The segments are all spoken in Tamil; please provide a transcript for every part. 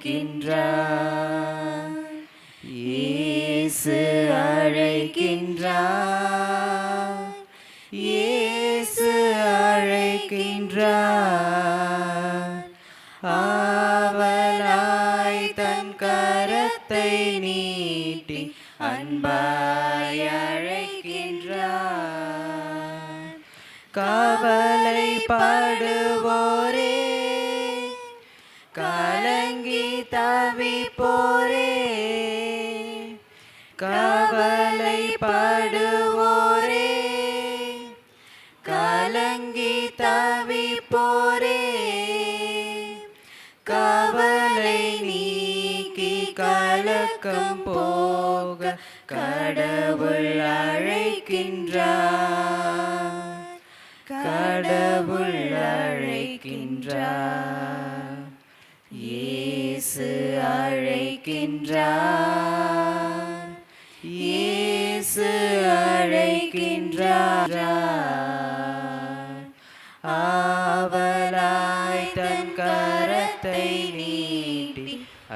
அழைக்கின்றார். இயேசு அழைக்கின்றார். இயேசு அழைக்கின்றார். ஆவலாய் தன் கரத்தை நீட்டி அன்பாய் அழைக்கின்றார். கவலைப்படுவோரே, கலங்கி தவிப்போரே, கவலைப்படுவோரே, கலங்கி தவிப்போரே, கவலை நீக்கி கலக்கம் போக கடவுள் அழைக்கின்றார். கடவுள் அழைக்கின்றார். இயேசு அழைக்கின்றார். இயேசு அழைக்கின்றார். ஆவலாய் தன் கரத்தை நீட்டி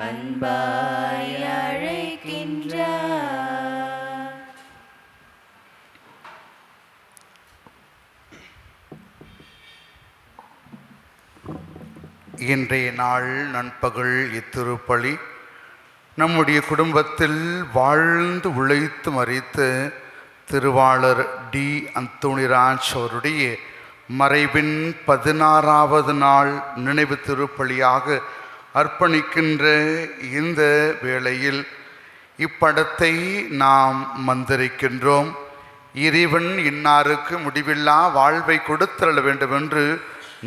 அன்பாய் அழைக்கின்றார். இன்றைய நாள் நண்பகல் இத்திருப்பலி நம்முடைய குடும்பத்தில் வாழ்ந்து உழைத்து மறித்த திருவாளர் டி. அந்தோணிராஜ் அவருடைய மறைவின் 16வது நாள் நினைவு திருப்பலியாக அர்ப்பணிக்கின்ற இந்த வேளையில் இப்படத்தை நாம் மந்திரிக்கின்றோம். இறைவன் இன்னாருக்கு முடிவில்லா வாழ்வை கொடுத்தருள வேண்டும் என்று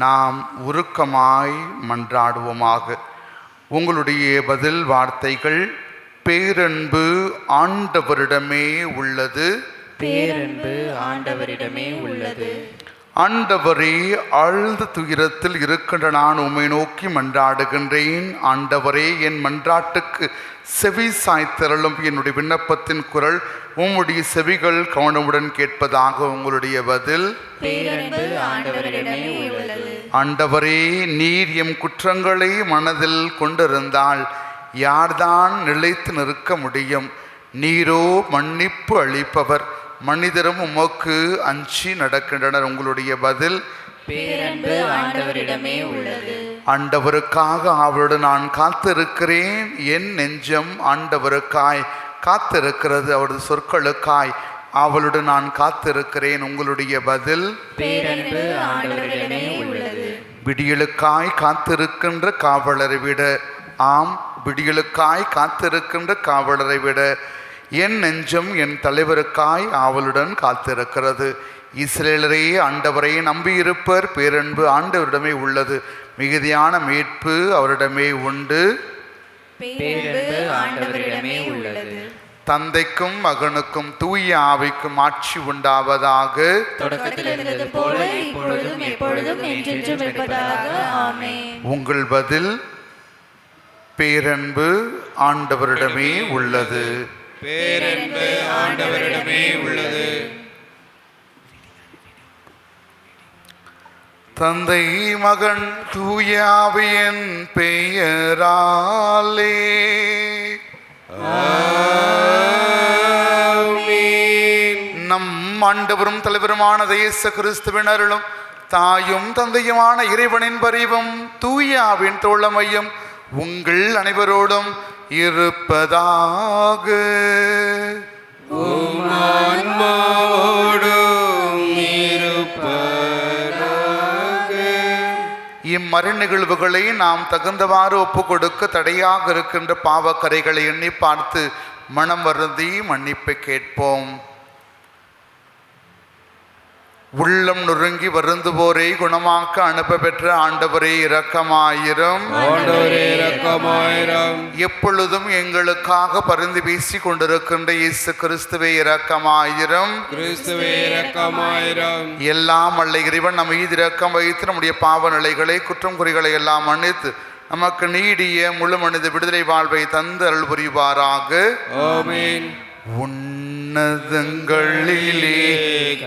நாம் உருக்கமாய் மன்றாடுவோமாக. உங்களுடைய பதில் வார்த்தைகள்: பேரன்பு ஆண்டவரிடமே உள்ளது. பேரன்பு ஆண்டவரிடமே உள்ளது. ஆண்டவரே, ஆழ்ந்த துயரத்தில் இருக்கின்ற நான் உம்மை நோக்கி மன்றாடுகின்றேன். ஆண்டவரே, என் மன்றாட்டுக்கு செவி சாய்த்தருளும். என்னுடைய விண்ணப்பத்தின் குரல் உம்முடைய செவிகள் கவனமுடன் கேட்பதாக. உங்களுடைய பதில்: பேரன்பு ஆண்டவரிடமே உள்ளது. ஆண்டவரே, நீர் எம் குற்றங்களை மனதில் கொண்டிருந்தால் யார்தான் நிலைத்து நிற்க முடியும்? நீரோ மன்னிப்பு அளிப்பவர். மனிதரும் உமக்கு அஞ்சி நடக்கின்றனர். உங்களுடைய பதில்: பேரன்பு ஆண்டவரிடமே உள்ளது. ஆண்டவருக்காக அவருடன் நான் காத்திருக்கிறேன். என் நெஞ்சம் ஆண்டவருக்காய் காத்திருக்கிறது. அவரது சொற்களுக்காய் அவளுடன் நான் காத்திருக்கிறேன். உங்களுடைய பதில்: பேரன்பு ஆண்டவரிடமே உள்ளது. விடியலுக்காய் காத்திருக்கின்ற காவலரை விட, ஆம், விடியலுக்காய் காத்திருக்கின்ற காவலரை விட என் நெஞ்சம் என் தலைவருக்காய் ஆவலுடன் காத்திருக்கிறது. இஸ்ரேலரே, ஆண்டவரை நம்பியிருப்பர். பேரன்பு ஆண்டவரிடமே உள்ளது. மிகுதியான மீட்பு அவரிடமே உண்டு. பேரன்பு ஆண்டவரிடமே உள்ளது. தந்தைக்கும் மகனுக்கும் தூய ஆவிக்கும் ஆட்சி உண்டாவதாக. தொடக்கத்தில் இருந்தது போல இப்பொழுதும் எப்பொழுதும் என்றென்றும் இருப்பதாக. ஆமென். உங்கள் பதில்: பேரன்பு ஆண்டவரிடமே உள்ளது. பேரன்பு ஆண்டவரிடமே உள்ளது. தந்தை மகன் தூய ஆவியின் பெயராலே ஆமென். நம் ஆண்டவரும் தலைவருமான இயேசு கிறிஸ்துவின் அருளும் தாயும் தந்தையுமான இறைவனின் பரிவும் தூய ஆவியின் தோழமையும் உங்கள் அனைவரோடும் இருப்பதாக. உம் ஆன்மாவோடும் இருப்பதாக. இம்மறை நிகழ்வுகளை நாம் தகுந்தவாறு ஒப்பு கொடுக்க தடையாக இருக்கின்ற பாவக்கரைகளை எண்ணி பார்த்து மனம் வருந்தி மன்னிப்பை கேட்போம். உள்ளம் நொறுங்கி வருந்துவோரை குணமாக்க அனுப்ப பெற்ற ஆண்டவரே இரக்கமாயிரம். ஆண்டவரே இரக்கமாயிரம். எப்பொழுதும் எங்களுக்காக பரிந்து பேசி கொண்டிருக்கின்ற இயேசு கிறிஸ்துவே இரக்கமாயிரம். கிறிஸ்துவே இரக்கமாயிரம். எல்லாம் அல்ல இறைவன் நம்ம மீது இரக்கம் வைத்து நம்முடைய பாவ நிலைகளை குற்றம் குறிகளை எல்லாம் மன்னித்து நமக்கு நீடிய முழு மனித விடுதலை வாழ்வை தந்து அருள் புரிவாராக. ஆமென். உன்னதங்களிலே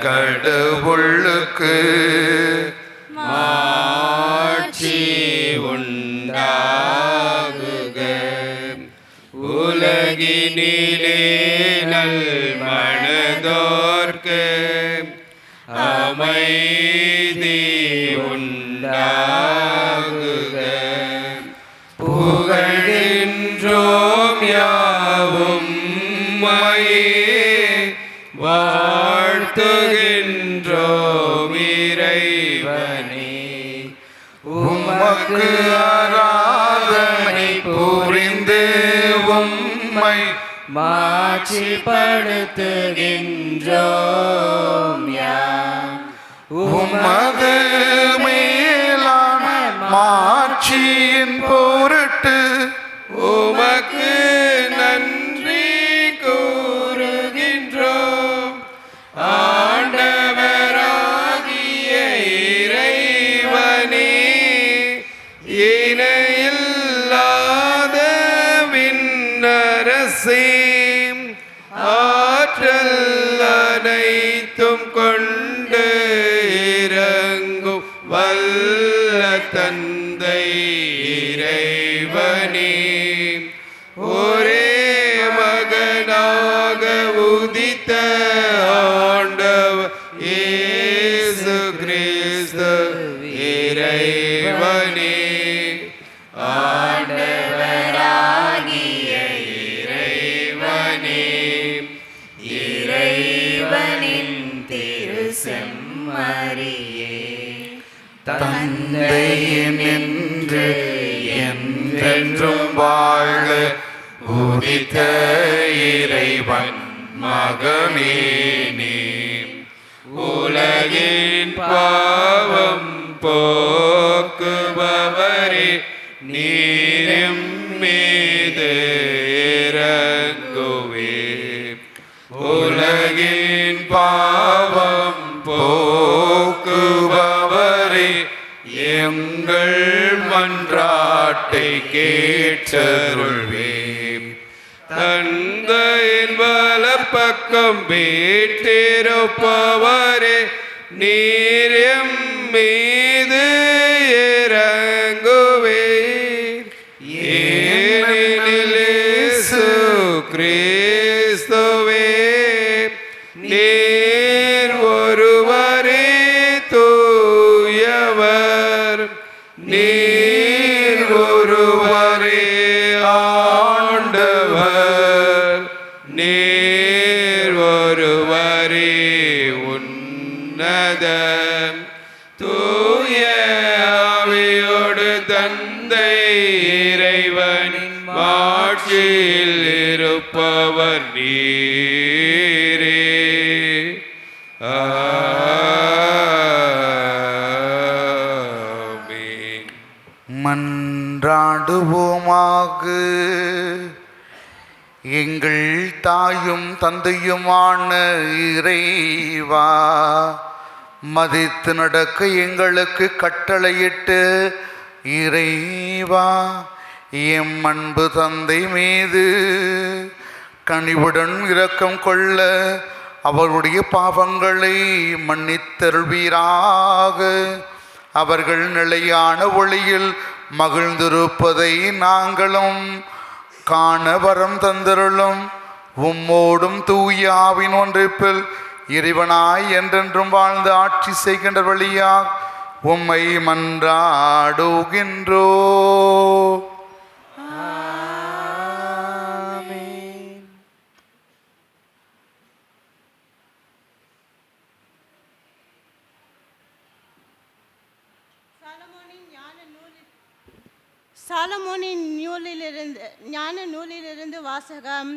கடவுளுக்கு மாட்சி உண்டாகுக. உலகினிலே நல் மனதோர்க்கு அமைதி உண்டாகுக. புகழ்கின்றோம் யாவும் உம்மையே, வாழ்த்துகின்றோம் இறைவனே. உமக்கு ஆராதனை புரிந்து உம்மை மாட்சிப்படுத்துகின்றோம் யாம். உமது மேலான மாட்சியின் பொருட்டு உமக்கு நன்றி கூறுகின்றோம். ஆண்டவராகிய இறைவனே, இணையில்லாத விண்ணரசே, ஆற்றல் அனைத்தும் கொண்டு இறங்கும் வல்ல தந்தை இறைவனே, ஒரே மகனாக உதித்த ஆண்டவர் இயேசு கிறிஸ்து இறைவனே, ஆண்டவராகிய இறைவனே, இறைவனின் திருசெம்மறியே, தந்தையினின்று என்றென்றும் வாழ்க உதித்த இறைவன் மகனே நீ. உலகின் பாவம் போக்குபவரே, நீரும் மீது இறங்குவே. உலகின் பாவம் போக்குபவரே, எங்கள் மன்றாட்டை கேட்டருள்வே. தந்தையின் வலப்பக்கம் வீற்றிருப்பவரே, நீரும் மீது இறங்குவே. ஏனெனில் இயேசு கிறிஸ்துவே, நீர் ஒருவரே தூயவர், நீர் ஒருவரே ஆண்டவர், நீர் ஒருவரே உன்னதம். தூய ஆவியோடு தந்தை இறைவனின் மாட்சியில் இருப்பவர் நீரே. ஆமென். மன்றாடுவோமாக. எங்கள் தாயும் தந்தையுமான இறைவா, மதித்து நடக்க எங்களுக்கு கட்டளையிட்டு இறைவா, எம் அன்பு தந்தை மீது கனிவுடன் இரக்கம் கொள்ள அவருடைய பாவங்களை மன்னித்தருள்வீராக. அவர்கள் நிலையான ஒளியில் மகிழ்ந்திருப்பதை நாங்களும் காண வரம் தந்தருளும். உம்மோடும் தூய ஆவின் ஒன்றிப்பில் இறைவனாய் என்றென்றும் வாழ்ந்து ஆட்சி செய்கின்ற வழியாக உம்மை மன்றாடுகின்றோ. சாலமோனின் ஞான நூலிலிருந்து வாசகம்.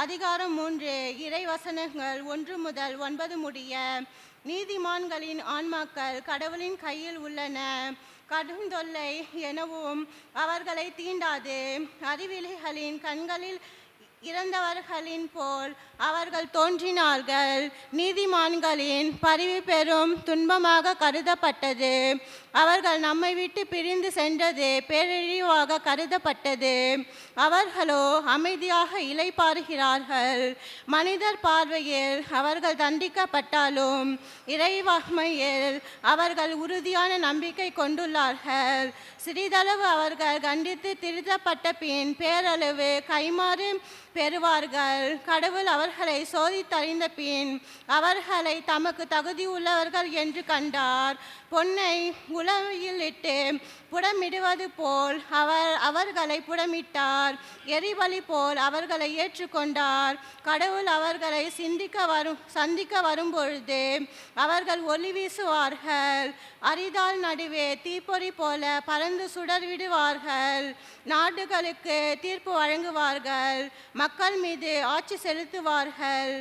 அதிகாரம் 3. இறைவசனங்கள் 1 முதல் 9 முடிய. நீதிமான்களின் ஆன்மாக்கள் கடவுளின் கையில் உள்ளன. கடுந்தொல்லை எனவும் அவர்களை தீண்டாது. அறிவிலிகளின் கண்களில் இறந்தவர்களின் போல் அவர்கள் தோன்றினார்கள். நீதிமான்களின் பரிவு பெரும் துன்பமாக கருதப்பட்டது. அவர்கள் நம்மை விட்டு பிரிந்து சென்றது பேரழிவாக கருதப்பட்டது. அவர்களோ அமைதியாக இளைப்பாறுகிறார்கள். மனிதர் பார்வையில் அவர்கள் தண்டிக்கப்பட்டாலும் இறைவாண்மையில் அவர்கள் உறுதியான நம்பிக்கை கொண்டுள்ளார்கள். சிறிதளவு அவர்கள் கண்டித்து திருத்தப்பட்ட பின் பேரளவு கைமாறு பெறுவார்கள். கடவுள் அவர்களை சோதித்தறிந்த பின் அவர்களை தமக்கு தகுதியுள்ளவர்கள் என்று கண்டார். பொன்னை உலையில் இட்டு புடமிடுவது போல் அவர்களை புடமிட்டார். எரிபலி போல் அவர்களை ஏற்றுக்கொண்டார். கடவுள் அவர்களை சந்திக்க வரும்பொழுது அவர்கள் ஒளி வீசுவார்கள். அரிதாள் நடுவே தீப்பொறி போல பறந்து சுடர் விடுவார்கள். நாடுகளுக்கு தீர்ப்பு வழங்குவார்கள். மக்கள் மீது ஆட்சி செலுத்துவார்கள்.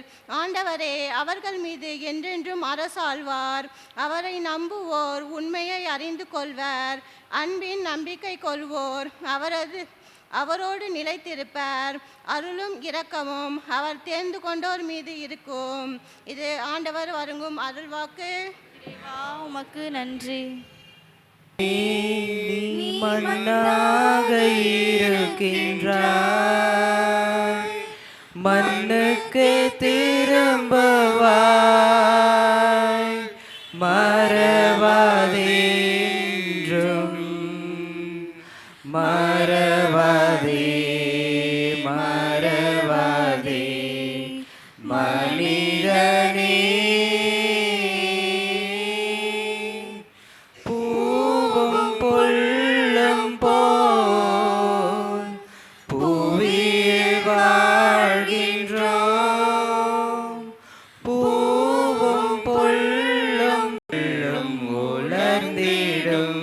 ஆண்டவரே அவர்கள் மீது என்றென்றும் அரசாழ்வார். அவரை நம்புவோர் உண்மையை அறிந்து கொள்வர். அன்பின் நம்பிக்கை கொள்வோர் அவரோடு நிலைத்திருப்பர். அருளும் இரக்கமும் அவர் தேர்ந்து கொண்டோர் மீது இருக்கும். இது ஆண்டவர் வழங்கும் அருள்வாக்கு. இறைவா, உமக்கு நன்றி. நீ மண்ணாக இருக்கின்றாய், மண்ணுக்கு திரும்புவாய். மறவாதேன்றும் மறவாதே மறவாதே மனிதனே. பூவும் புல்லும் போல் புவியில் வாழ்கின்றோம். பூவும் புல்லும் உலர்ந்திடும்.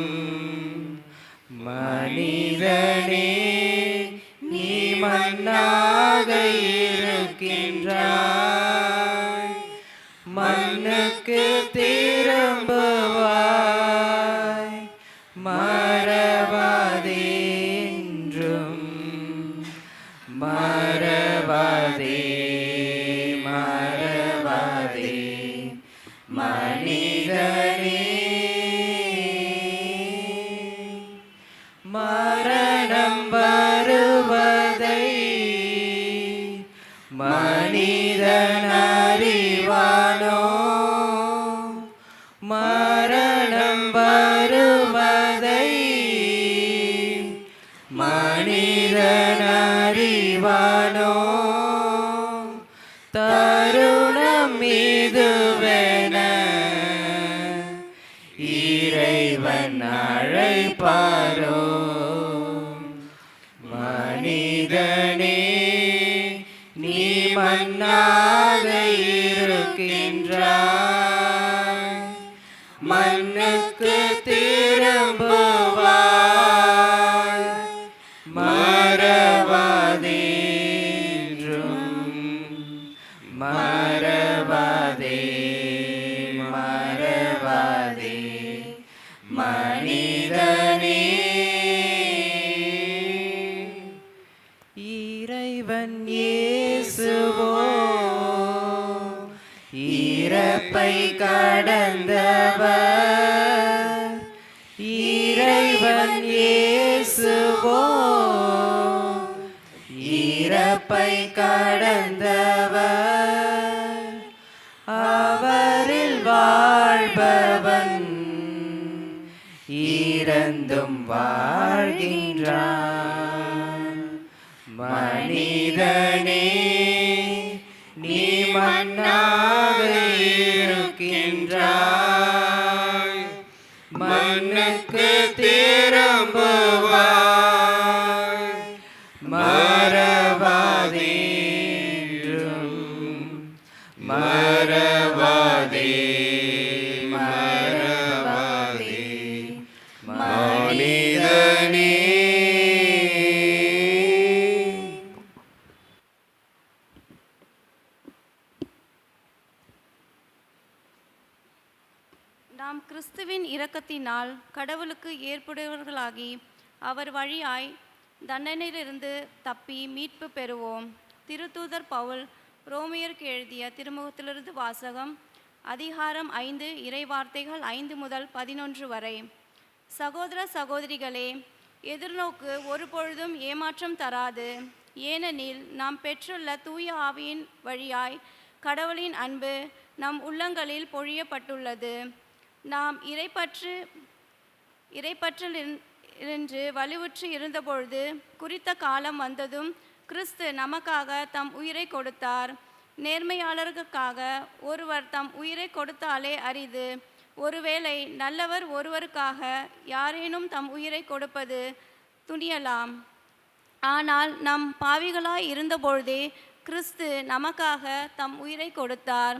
மனிதனே நீ மண்ணாக இருக்கின்றாய், மண்ணுக்கு திரும்புவாய். மறவாதேன்றும் மறவாதே மறவாதே மனிதனே. மரணம் வருவதை மனிதன் அறிவானோ? மரணம் வருவதை மனிதன் அறிவானோ? தருணம் இதுவென இறைவன் அழைப்பாரோ? மனிதனே நீ மண்ணாக இருக்கின்றாய், மண்ணுக்கு திரும்புவாய். மறவாதேன்றும் மறவாதே மறவாதே மனிதனே. இறைவன் இயேசுவோ இறப்பை கடந்தவர். இறைவன் இயேசுவோ இறப்பை கடந்தவர். அவரில் வாழ்பவன் இறந்தும் வாழ்கின்றான். மனிதனே நீ மண்ணாக இருக்கின்றாய், மண்ணுக்கு திரும்புவாய். மறவாதேன்றும் மறவாதே மறவாதே மனிதனே. நாம் கிறிஸ்துவின் இரக்கத்தினால் கடவுளுக்கு ஏற்புடையவர்களாகி அவர் வழியாய் தண்டனையிலிருந்து தப்பி மீட்பு பெறுவோம். திருத்தூதர் பவுல் ரோமியருக்கு எழுதிய திருமுகத்திலிருந்து வாசகம். அதிகாரம் 5 இறைவார்த்தைகள் 5 முதல் 11 வரை. சகோதர சகோதரிகளே, எதிர்நோக்கு ஒருபொழுதும் ஏமாற்றம் தராது. ஏனெனில் நாம் பெற்றுள்ள தூய ஆவியின் வழியாய் கடவுளின் அன்பு நம் உள்ளங்களில் பொழியப்பட்டுள்ளது. நாம் இறைப்பற்றில் வலுவுற்று இருந்தபொழுது குறித்த காலம் வந்ததும் கிறிஸ்து நமக்காக தம் உயிரை கொடுத்தார். நேர்மையாளர்களுக்காக ஒருவர் தம் உயிரை கொடுத்தாலே அரிது. ஒருவேளை நல்லவர் ஒருவருக்காக யாரேனும் தம் உயிரை கொடுப்பது துணியலாம். ஆனால் நம் பாவிகளாய் இருந்தபொழுதே கிறிஸ்து நமக்காக தம் உயிரை கொடுத்தார்.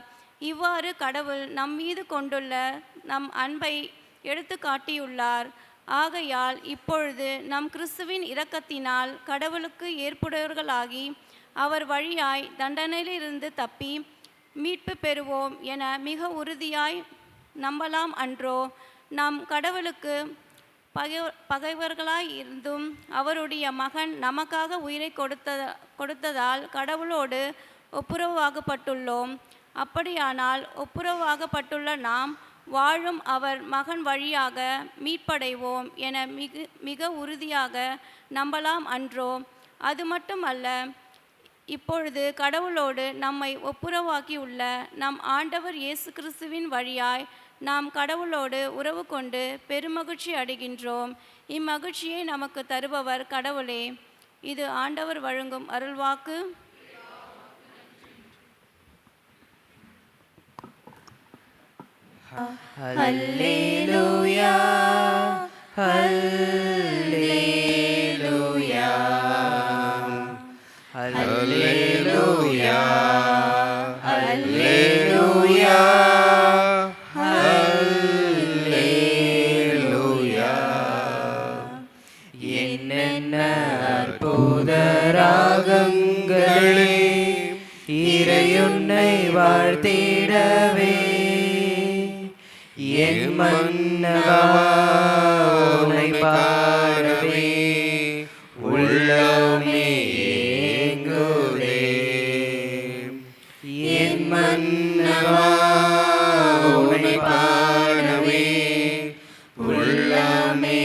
இவ்வாறு கடவுள் நம் மீது கொண்டுள்ள நம் அன்பை எடுத்து காட்டியுள்ளார். ஆகையால் இப்பொழுது நம் கிறிஸ்துவின் இரக்கத்தினால் கடவுளுக்கு ஏற்புடையவர்களாகி அவர் வழியாய் தண்டனையிலிருந்து தப்பி மீட்பு பெறுவோம் என மிக உறுதியாய் நம்பலாம் அன்றோ? நாம் கடவுளுக்கு பகைவர்களாய் இருந்தும் அவருடைய மகன் நமக்காக உயிரை கொடுத்ததால் கடவுளோடு ஒப்புரவாகப்பட்டுள்ளோம். அப்படியானால் ஒப்புரவாகப்பட்டுள்ள நாம் வாழும் அவர் மகன் வழியாக மீட்படைவோம் என மிக உறுதியாக நம்பலாம் அன்றோ? அது மட்டுமல்ல, இப்பொழுது கடவுளோடு நம்மை ஒப்புரவாக்கியுள்ள நம் ஆண்டவர் இயேசு கிறிஸ்துவின் வழியாய் நாம் கடவுளோடு உறவு கொண்டு பெருமகிழ்ச்சி அடைகின்றோம். இம்மகிழ்ச்சியை நமக்கு தருபவர் கடவுளே. இது ஆண்டவர் வழங்கும் அருள்வாக்கு. அல்லேலூயா, அல்லேலூயா, அல்லேலூயா, அல்லேலூயா, அல்லேலூயா. என்னென்ன அற்புத ராகங்களே இறையுன்னை வாழ்த்திடவே, என் மன்னவா உன்னை பாடவே உள்ளமே ஏங்குதே. என் மன்னவா உன்னை பாடவே உள்ளமே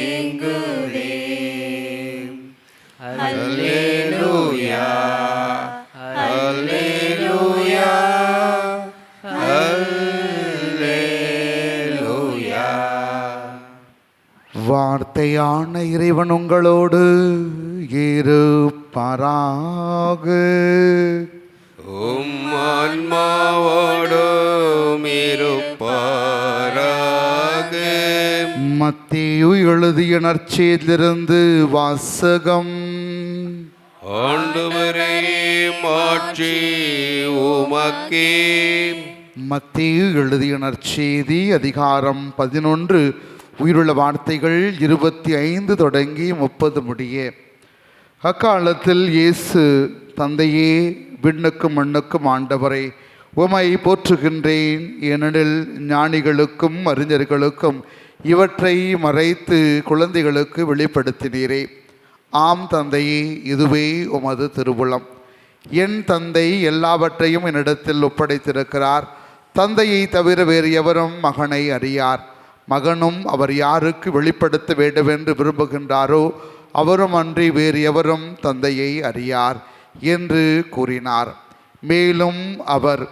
ஏங்குதே. அல்லேலூயா, அல்லேலூயா, வார்த்தையான இறைவன் உங்களோடு இருப்பாராக. உம் ஆன்மாவோடும் இருப்பாராக. மத்தேயு எழுதிய நற்செய்தியிலிருந்து வாசகம். ஆண்டவரே, மாட்சி உமக்கே. மத்தேயு எழுதிய நற்செய்தி அதிகாரம் 11 உயிருள்ள வார்த்தைகள் 25 தொடங்கி 30 முடிய. அக்காலத்தில் இயேசு, தந்தையே, விண்ணுக்கும் மண்ணுக்கும் ஆண்டவரே, உமை போற்றுகின்றேன். ஏனெனில் ஞானிகளுக்கும் அறிஞர்களுக்கும் இவற்றை மறைத்து குழந்தைகளுக்கு வெளிப்படுத்தினீரே. ஆம் தந்தையே, இதுவே உமது திருவுளம். என் தந்தை எல்லாவற்றையும் என்னிடத்தில் ஒப்படைத்திருக்கிறார். தந்தையை தவிர வேறு எவரும் மகனை அறியார். மகனும் அவர் யாருக்கு வெளிப்படுத்த வேண்டுமென்று விரும்புகின்றாரோ அவரும் அன்றி வேறு எவரும் தந்தையை அறியார் என்று கூறினார். மேலும் அவர்,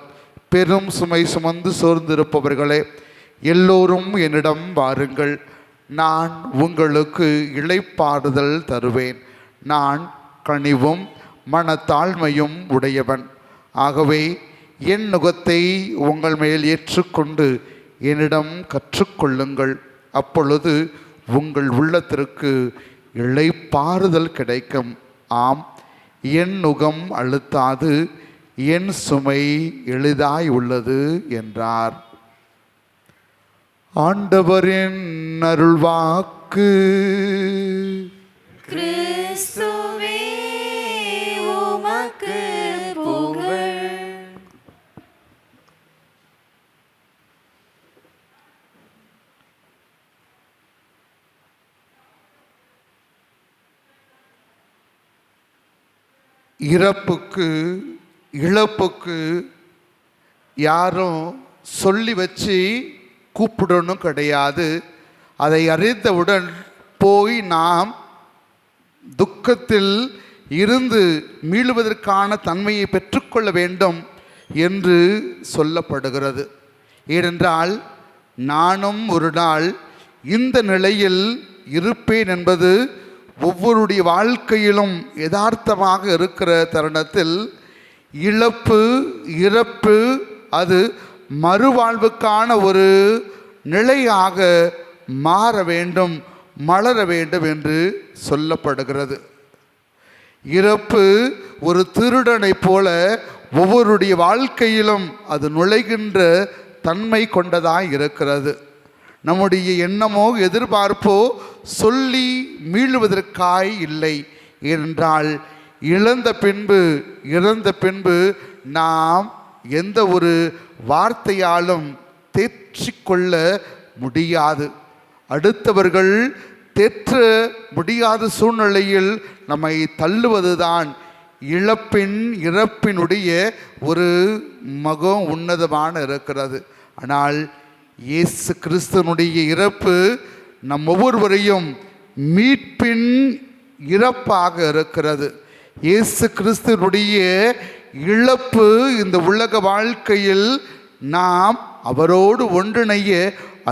பெரும் சுமை சுமந்து சோர்ந்திருப்பவர்களே, எல்லோரும் என்னிடம் வாருங்கள், நான் உங்களுக்கு இளைப்பாறுதல் தருவேன். நான் கனிவும் மனத்தாழ்மையும் உடையவன். ஆகவே என் நுகத்தை உங்கள் மேல் ஏற்றுக்கொண்டு என்னிடம் கற்றுக்கொள்ளுங்கள். அப்பொழுது உங்கள் உள்ளத்திற்கு இளைப்பாறுதல் கிடைக்கும். ஆம், என் நுகம் அழுத்தாது, என் சுமை எளிதாய் உள்ளது என்றார். ஆண்டவரின் அருள்வாக்கு. கிறிஸ்துவே உமக்கு புகழ். இறப்புக்கு இழப்புக்கு யாரும் சொல்லி வச்சு கூப்பிடணும் கிடையாது. அதை அறிந்தவுடன் போய் நாம் துக்கத்தில் இருந்து மீளுவதற்கான தன்மையை பெற்றுக்கொள்ள வேண்டும் என்று சொல்லப்படுகிறது. ஏனென்றால் நானும் ஒரு நாள் இந்த நிலையில் இருப்பேன் என்பது ஒவ்வொருடைய வாழ்க்கையிலும் யதார்த்தமாக இருக்கிற தருணத்தில் இழப்பு, இறப்பு அது மறுவாழ்வுக்கான ஒரு நிலையாக மாற வேண்டும், மலர வேண்டும் என்று சொல்லப்படுகிறது. இறப்பு ஒரு திருடனைப் போல ஒவ்வொருடைய வாழ்க்கையிலும் அது நுழைகின்ற தன்மை கொண்டதாய் இருக்கிறது. நம்முடைய எண்ணமோ எதிர்பார்ப்போ சொல்லி மீளுவதற்காய் இல்லை. ஏனென்றால் இறந்த பின்பு நாம் எந்த ஒரு வார்த்தையாலும் தேற்றிக்கொள்ள முடியாது. அடுத்தவர்கள் தேற்ற முடியாத சூழ்நிலையில் நம்மை தள்ளுவதுதான் இறப்பினுடைய ஒரு மகம் உன்னதமான இருக்கிறது. ஆனால் இயேசு கிறிஸ்துவனுடைய இறப்பு நம் ஒவ்வொருவரையும் மீட்பின் இறப்பாக இருக்கிறது. இயேசு கிறிஸ்துவனுடைய இழப்பு இந்த உலக வாழ்க்கையில் நாம் அவரோடு ஒன்றிணைய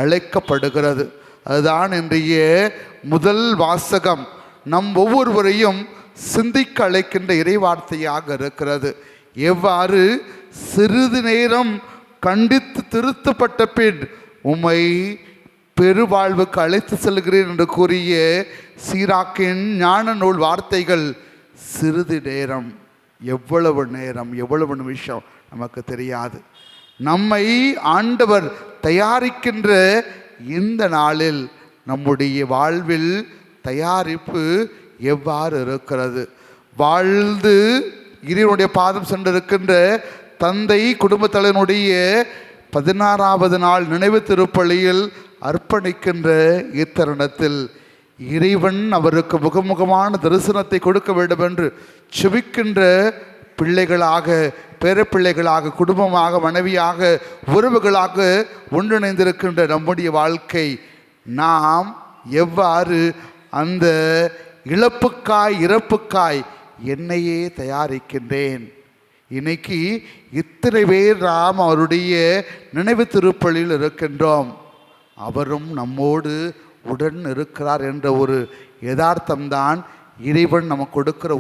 அழைக்கப்படுகிறது. அதுதான் இன்றைய முதல் வாசகம் நம் ஒவ்வொருவரையும் சிந்திக்க அழைக்கின்ற இறைவார்த்தையாக இருக்கிறது. எவ்வாறு சிறிது நேரம் கண்டித்து திருத்தப்பட்ட பின் உம்மை பெருவாழ்வுக்கு அழைத்து செல்கிறேன் என்று கூறிய சீராக்கின் ஞான நூல் வார்த்தைகள் சிறிது நேரம், எவ்வளவு நேரம், எவ்வளவு நிமிஷம் நமக்கு தெரியாது. நம்மை ஆண்டவர் தயாரிக்கின்ற இந்த நாளில் நம்முடைய வாழ்வில் தயாரிப்பு எவ்வாறு இருக்கிறது? வாழ்ந்து இறைவனுடைய பாதம் சென்றிருக்கின்ற தந்தை குடும்பத் தலைவனுடைய 16வது நாள் நினைவு திருப்பலியில் அர்ப்பணிக்கின்ற இத்தருணத்தில் இறைவன் அவருக்கு முகமுகமான தரிசனத்தை கொடுக்க வேண்டும் என்று செபிக்கின்ற பிள்ளைகளாக, பேரப்பிள்ளைகளாக, குடும்பமாக, மனைவியாக, உறவுகளாக ஒன்றிணைந்திருக்கின்ற நம்முடைய வாழ்க்கை நாம் எவ்வாறு அந்த இறப்புக்காய் என்னையே தயாரிக்கின்றேன். இன்னைக்கு இத்தனை பேர் நாம் அவருடைய நினைவு திருப்பலியில் இருக்கின்றோம். அவரும் நம்மோடு உடன் இருக்கிறார் என்ற ஒரு யதார்த்தம்தான் இறைவன் நமக்கு கொடுக்கிற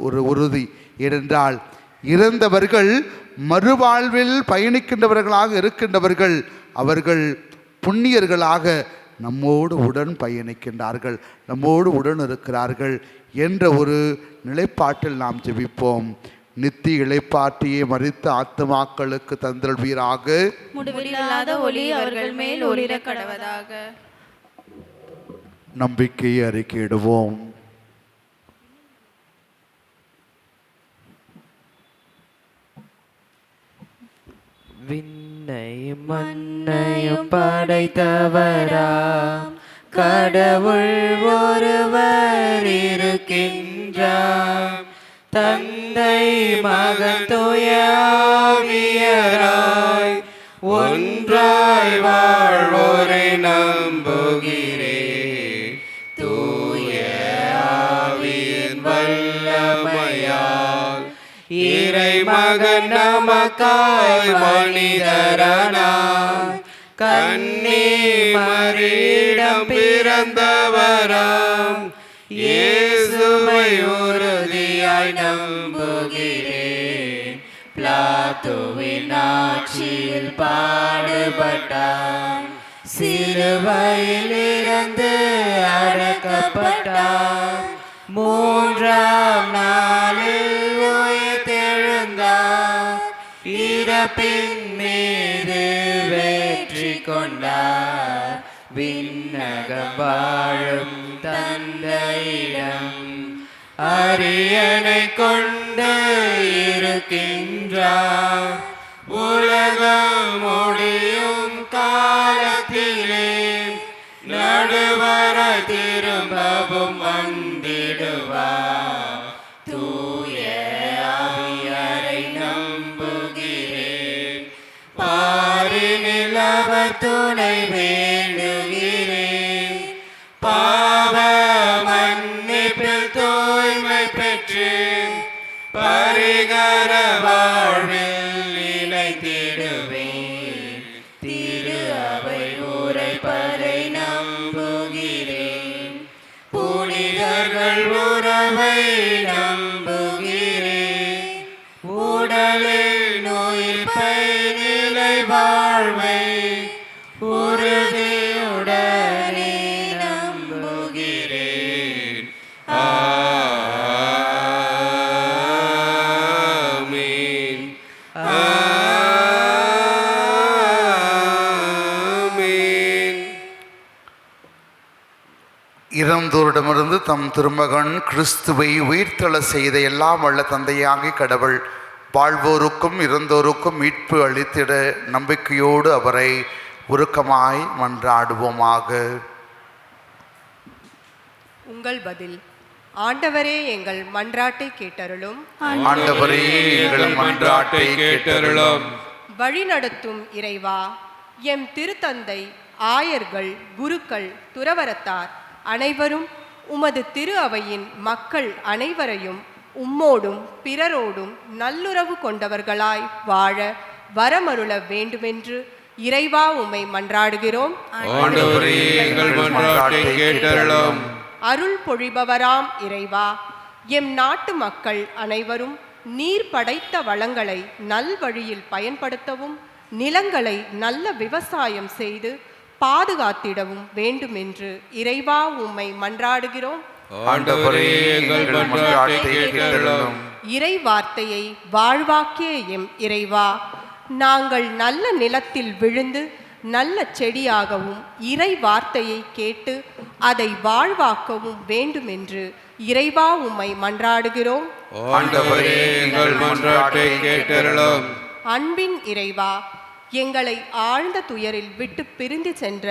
ஒரு உறுதி. ஏனென்றால் இறந்தவர்கள் மறுவாழ்வில் பயணிக்கின்றவர்களாக இருக்கின்றவர்கள், அவர்கள் புண்ணியர்களாக நம்மோடு உடன் பயணிக்கின்றார்கள், நம்மோடு உடன் இருக்கிறார்கள் என்ற ஒரு நிலைப்பாட்டில் நாம் ஜெபிப்போம். நித்திய இளைப்பாற்றியே மரித்த ஆத்துமாக்களுக்கு தந்தல்வீராக. முடிவில்லாத ஒளி அவர்கள் மேல் ஒளிர கடவதாக. நம்பிக்கையை அறிக்கையிடுவோம். விண்ணையும் மண்ணையும் படைத்தவராம் கடவுள் ஒருவர் இருக்கின்றார். தந்தை மகன் தூய ஆவியராய் ஒன்றாய் வாழ்வோரை நம்புகிறேன். தூய ஆவியின் வல்லமையால் இறைமகன் நமக்காய் மனிதரானார். கன்னி மரியிடம் பிறந்தவராம் இயேசுவை உறுதியாய் நம்புகிறேன். பிலாத்துவின் ஆட்சியில் பாடுபட்டார், சிலுவையில் இருந்து அடக்கப்பட்டார். 3ஆம் நாளில் உயிர்த்தெழுந்தார். இறப்பின் மீது வெற்றி கொண்டார். விண்ணகம் வாழும் தந்தையிடம் அரியணை கொண்டு இருக்கின்றார். உலகம் முடியும் காலத்திலே நடுவர திரும்பவும் வந்திடுவார். தூய ஆவியாரை நம்புகிறேன். பாரினில் அவர் துணை வேண்டுகிறேன். பாவ மன்னிப்பில் தூய்மை பெற்று பரிகர வாழ்வில் நிலைத்திடுவேன். திரு அவை உரைப்பதை நம்புகிறேன். புனிதர்கள் நம்புகிறேன். உடலின் உயிர்ப்பை நிலை வாழ்வை உறுதியுடனே நம்புகிறேன். ஆமென். ஆமென். இறந்தோரிடமிருந்து தம் திருமகன் கிறிஸ்துவை உயிர்த்தெழ செய்த எல்லாம் வல்ல தந்தையாகி கடவுள் வாழ்வோருக்கும் இறந்தோருக்கும் மீட்பு அளித்திட நம்பிக்கையோடு அவரை உருக்கமாய் மன்றாடுவோமாக. உங்கள் பதில். ஆண்டவரே, எங்கள் மன்றாட்டை கேட்டருளும். ஆண்டவரே, எங்கள் மன்றாட்டை கேட்டருளும். வழிநடத்தும் இறைவா, எம் திருத்தந்தை, ஆயர்கள், குருக்கள், துறவரத்தார் அனைவரும் உமது திரு அவையின் மக்கள் அனைவரையும் உம்மோடும் பிறரோடும் நல்லுறவு கொண்டவர்களாய் வாழ வரமருள வேண்டுமென்று இறைவா உம்மை மன்றாடுகிறோம். ஆண்டவரே, எங்கள் மன்றாட்டை கேட்டருளும். அருள் பொழிபவராம் இறைவா, எம் நாட்டு மக்கள் அனைவரும் நீர் படைத்த வளங்களை நல்வழியில் பயன்படுத்தவும் நிலங்களை நல்ல விவசாயம் செய்து பாதுகாத்திடவும் வேண்டுமென்று இறைவா உம்மை மன்றாடுகிறோம். ஆண்டவரே, எங்கள் மன்றாட்டை கேட்டருளும். இறை வார்த்தையை வாழ்வாக்கிய எம் இறைவா, நாங்கள் நல்ல நிலத்தில் விழுந்து நல்ல செடியாகவும் இறை வார்த்தையை கேட்டு அதை வாழ்வாக்கவும் வேண்டுமென்று இறைவா உம்மை மன்றாடுகிறோம். ஆண்டவரே, எங்கள் மன்றாட்டை கேட்டருளும். அன்பின் இறைவா, எங்களை ஆழ்ந்த துயரில் விட்டு பிரிந்து சென்ற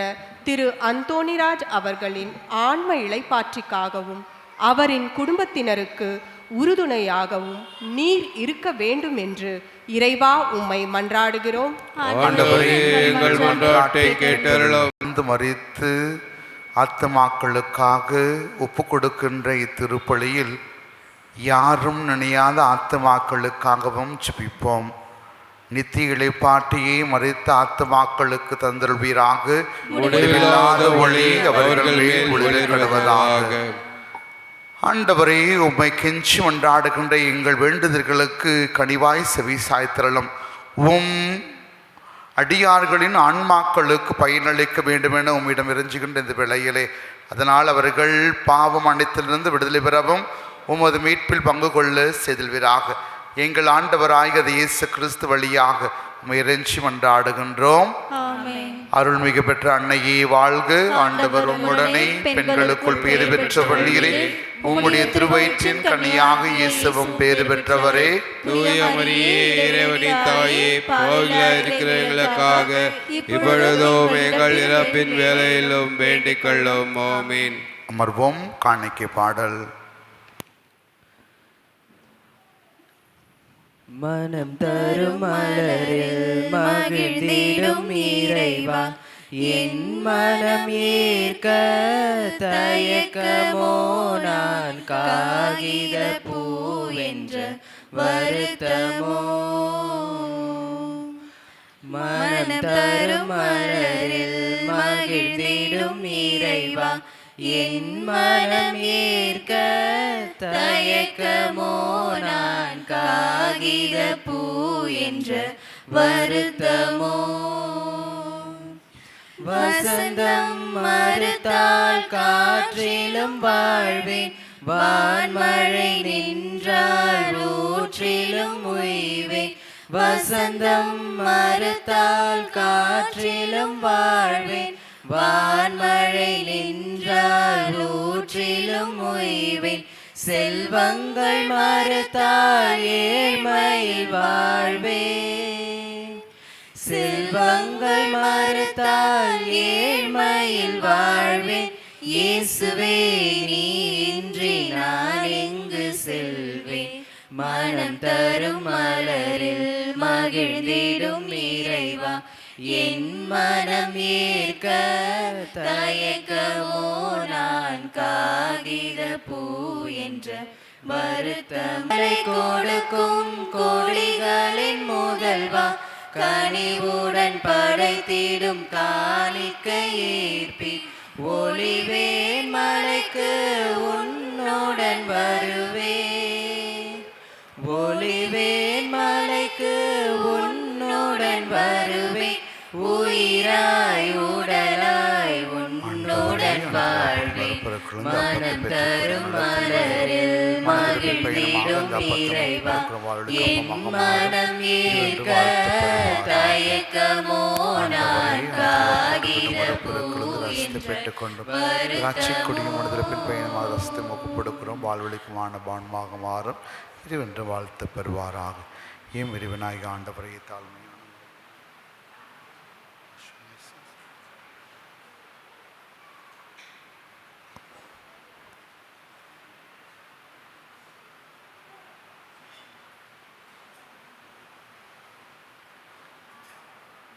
திரு அந்தோணிராஜ் அவர்களின் ஆன்ம இளைப்பாற்றிக்காகவும் அவரின் குடும்பத்தினருக்கு உறுதுணையாகவும் நீர் இருக்க வேண்டும் என்று இறைவா உம்மை மன்றாடுகிறோம். ஆண்டவரே, எங்கள் மன்றாட்டை கேட்டருளும். மரித்து ஆத்துமாக்களுக்காக ஒப்பு கொடுக்கின்ற இத்திருப்பலியில் யாரும் நினையாத ஆத்துமாக்களுக்காகவும் ஜெபிப்போம். நித்திய இளைப்பாற்றியை மறித்த ஆத்துமாக்களுக்கு தந்தருள்வீராக. முடிவில்லாத ஒளி அவர்கள் மேல் ஒளிர்வதாக. ஆண்டவரே, உம்மை கெஞ்சி மன்றாடுகின்ற எங்கள் வேண்டுதல்களுக்கு கனிவாய் செவி சாய்த்திரளும். உம் அடியார்களின் ஆன்மாக்களுக்கு பயனளிக்க வேண்டுமென உம்மிடம் இறைஞ்சுகின்ற இந்த வேளையிலே, அதனால் அவர்கள் பாவம் அனைத்திலிருந்து விடுதலை பெறவும் உமது மீட்பில் பங்கு கொள்ள செய்தல்வீராக. எங்கள் ஆண்டவராகிய இயேசு கிறிஸ்து வழியாக உம்மை இறைஞ்சி மன்றாடுகின்றோம். அருள்மிகு பெற்ற அன்னையே வாழ்க. ஆண்டவர் உம்முடனே பெண்களுக்குள் பேறு பெற்றவள் நீரே. உம்முடைய திருவயிற்றின் கன்னியாக இயேசுவும் பேறு பெற்றவரே. தூய மரியே, இறைவனின் தாயே, பாவிகளாய் இருக்கிற எங்களுக்காக இப்பொழுதும் எங்கள் இறப்பின் வேளையிலும் வேண்டிக் கொள்ளும். ஆமென். அமர்வோம். காணிக்கை பாடல். மனம் தரும் மலரில் மகிழ்ந்திடும் இறைவா, என் மனம் ஏற்க தயக்கமோ நான் காகித பூவென்ற வருத்தமோ. மனம் தரும் மலரில் மகிழ்ந்திடும் இறைவா, என் மனம் ஏற்க தயக்கமோ நான் காகித பூ என்ற வருத்தமோ. வசந்தம் மறுத்தால் காற்றிலும் வாழ்வேன், வான்மழை நின்றால் ஊற்றிலும் உய்வேன். வசந்தம் மறுத்தால் காற்றிலும் வாழ்வேன், வான்மழை நின்றால் ஊற்றிலும் உய்வேன். செல்வங்கள் மறுத்தால் ஏழ்மையில் வாழ்வேன், செல்வங்கள் மறுத்தால் ஏழ்மையில் வாழ்வேன். இயேசுவே, நீ இன்றி நான் எங்கு செல்வேன். மனம் தரும் மலரில் மகிழ்ந்திடும் இறைவா, என் மனம் ஏற்க தயக்கமோ நான் காகித பூ என்ற வருத்தமலை கொடுக்கும் கோழிகளின் முதல்வா, கனிவுடன் படைத்திடும் காணிக்கை ஏற்பி ஒளிவேன் மலைக்கு உன்னோ உன்னுடன் வருவேன். ஒளிவேன் மலைக்கு உன்னுடன் வருவேன். உயிராய் உடலாய் உன்னுடன் வாழ்வேன். மனம் தரும் மலரில் மகிழ்ந்திடும் இறைவா, என் மனம் ஏற்க தயக்கமோ நான் காகித பூ கொடுக்கிறோம். வாழ்வழிக்குமான பான்மாக மாறும் இருவென்று வாழ்த்து பெறுவாராக. ஏன் விரிவனாகி ஆண்டவரை தாழ்மை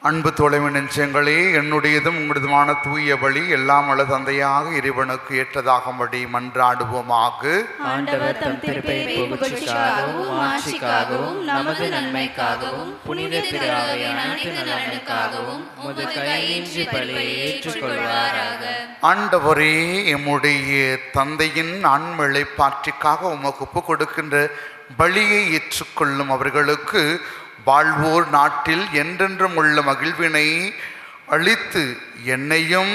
அன்பு தோழமை நெஞ்சங்களே, என்னுடையதும் உங்களுதுமான தூய பலி எல்லாம் வல்ல தந்தையாக இறைவனுக்கு ஏற்றதாகும்படி மன்றாடுவோமாக. ஆண்டவர் தம் திருப்பெயரை புகழ்ச்சிக்காகவும் மாட்சிக்காகவும் நமது நன்மைக்காகவும் புனித திருஆவியின் அனைத்து நலனுக்காகவும் உமது கையின்றி பலியை ஏற்றுக்கொள்வாராக. ஆண்டவரே, எம்முடைய தந்தையின் ஆன்ம பாற்றிக்காக உமக்கு ஒப்பு கொடுக்கின்ற பலியை ஏற்றுக்கொள்ளும் அவர்களுக்கு வாழ்வோர் நாட்டில் என்றென்றும் உள்ள மகிழ்வினை அளித்து என்னையும்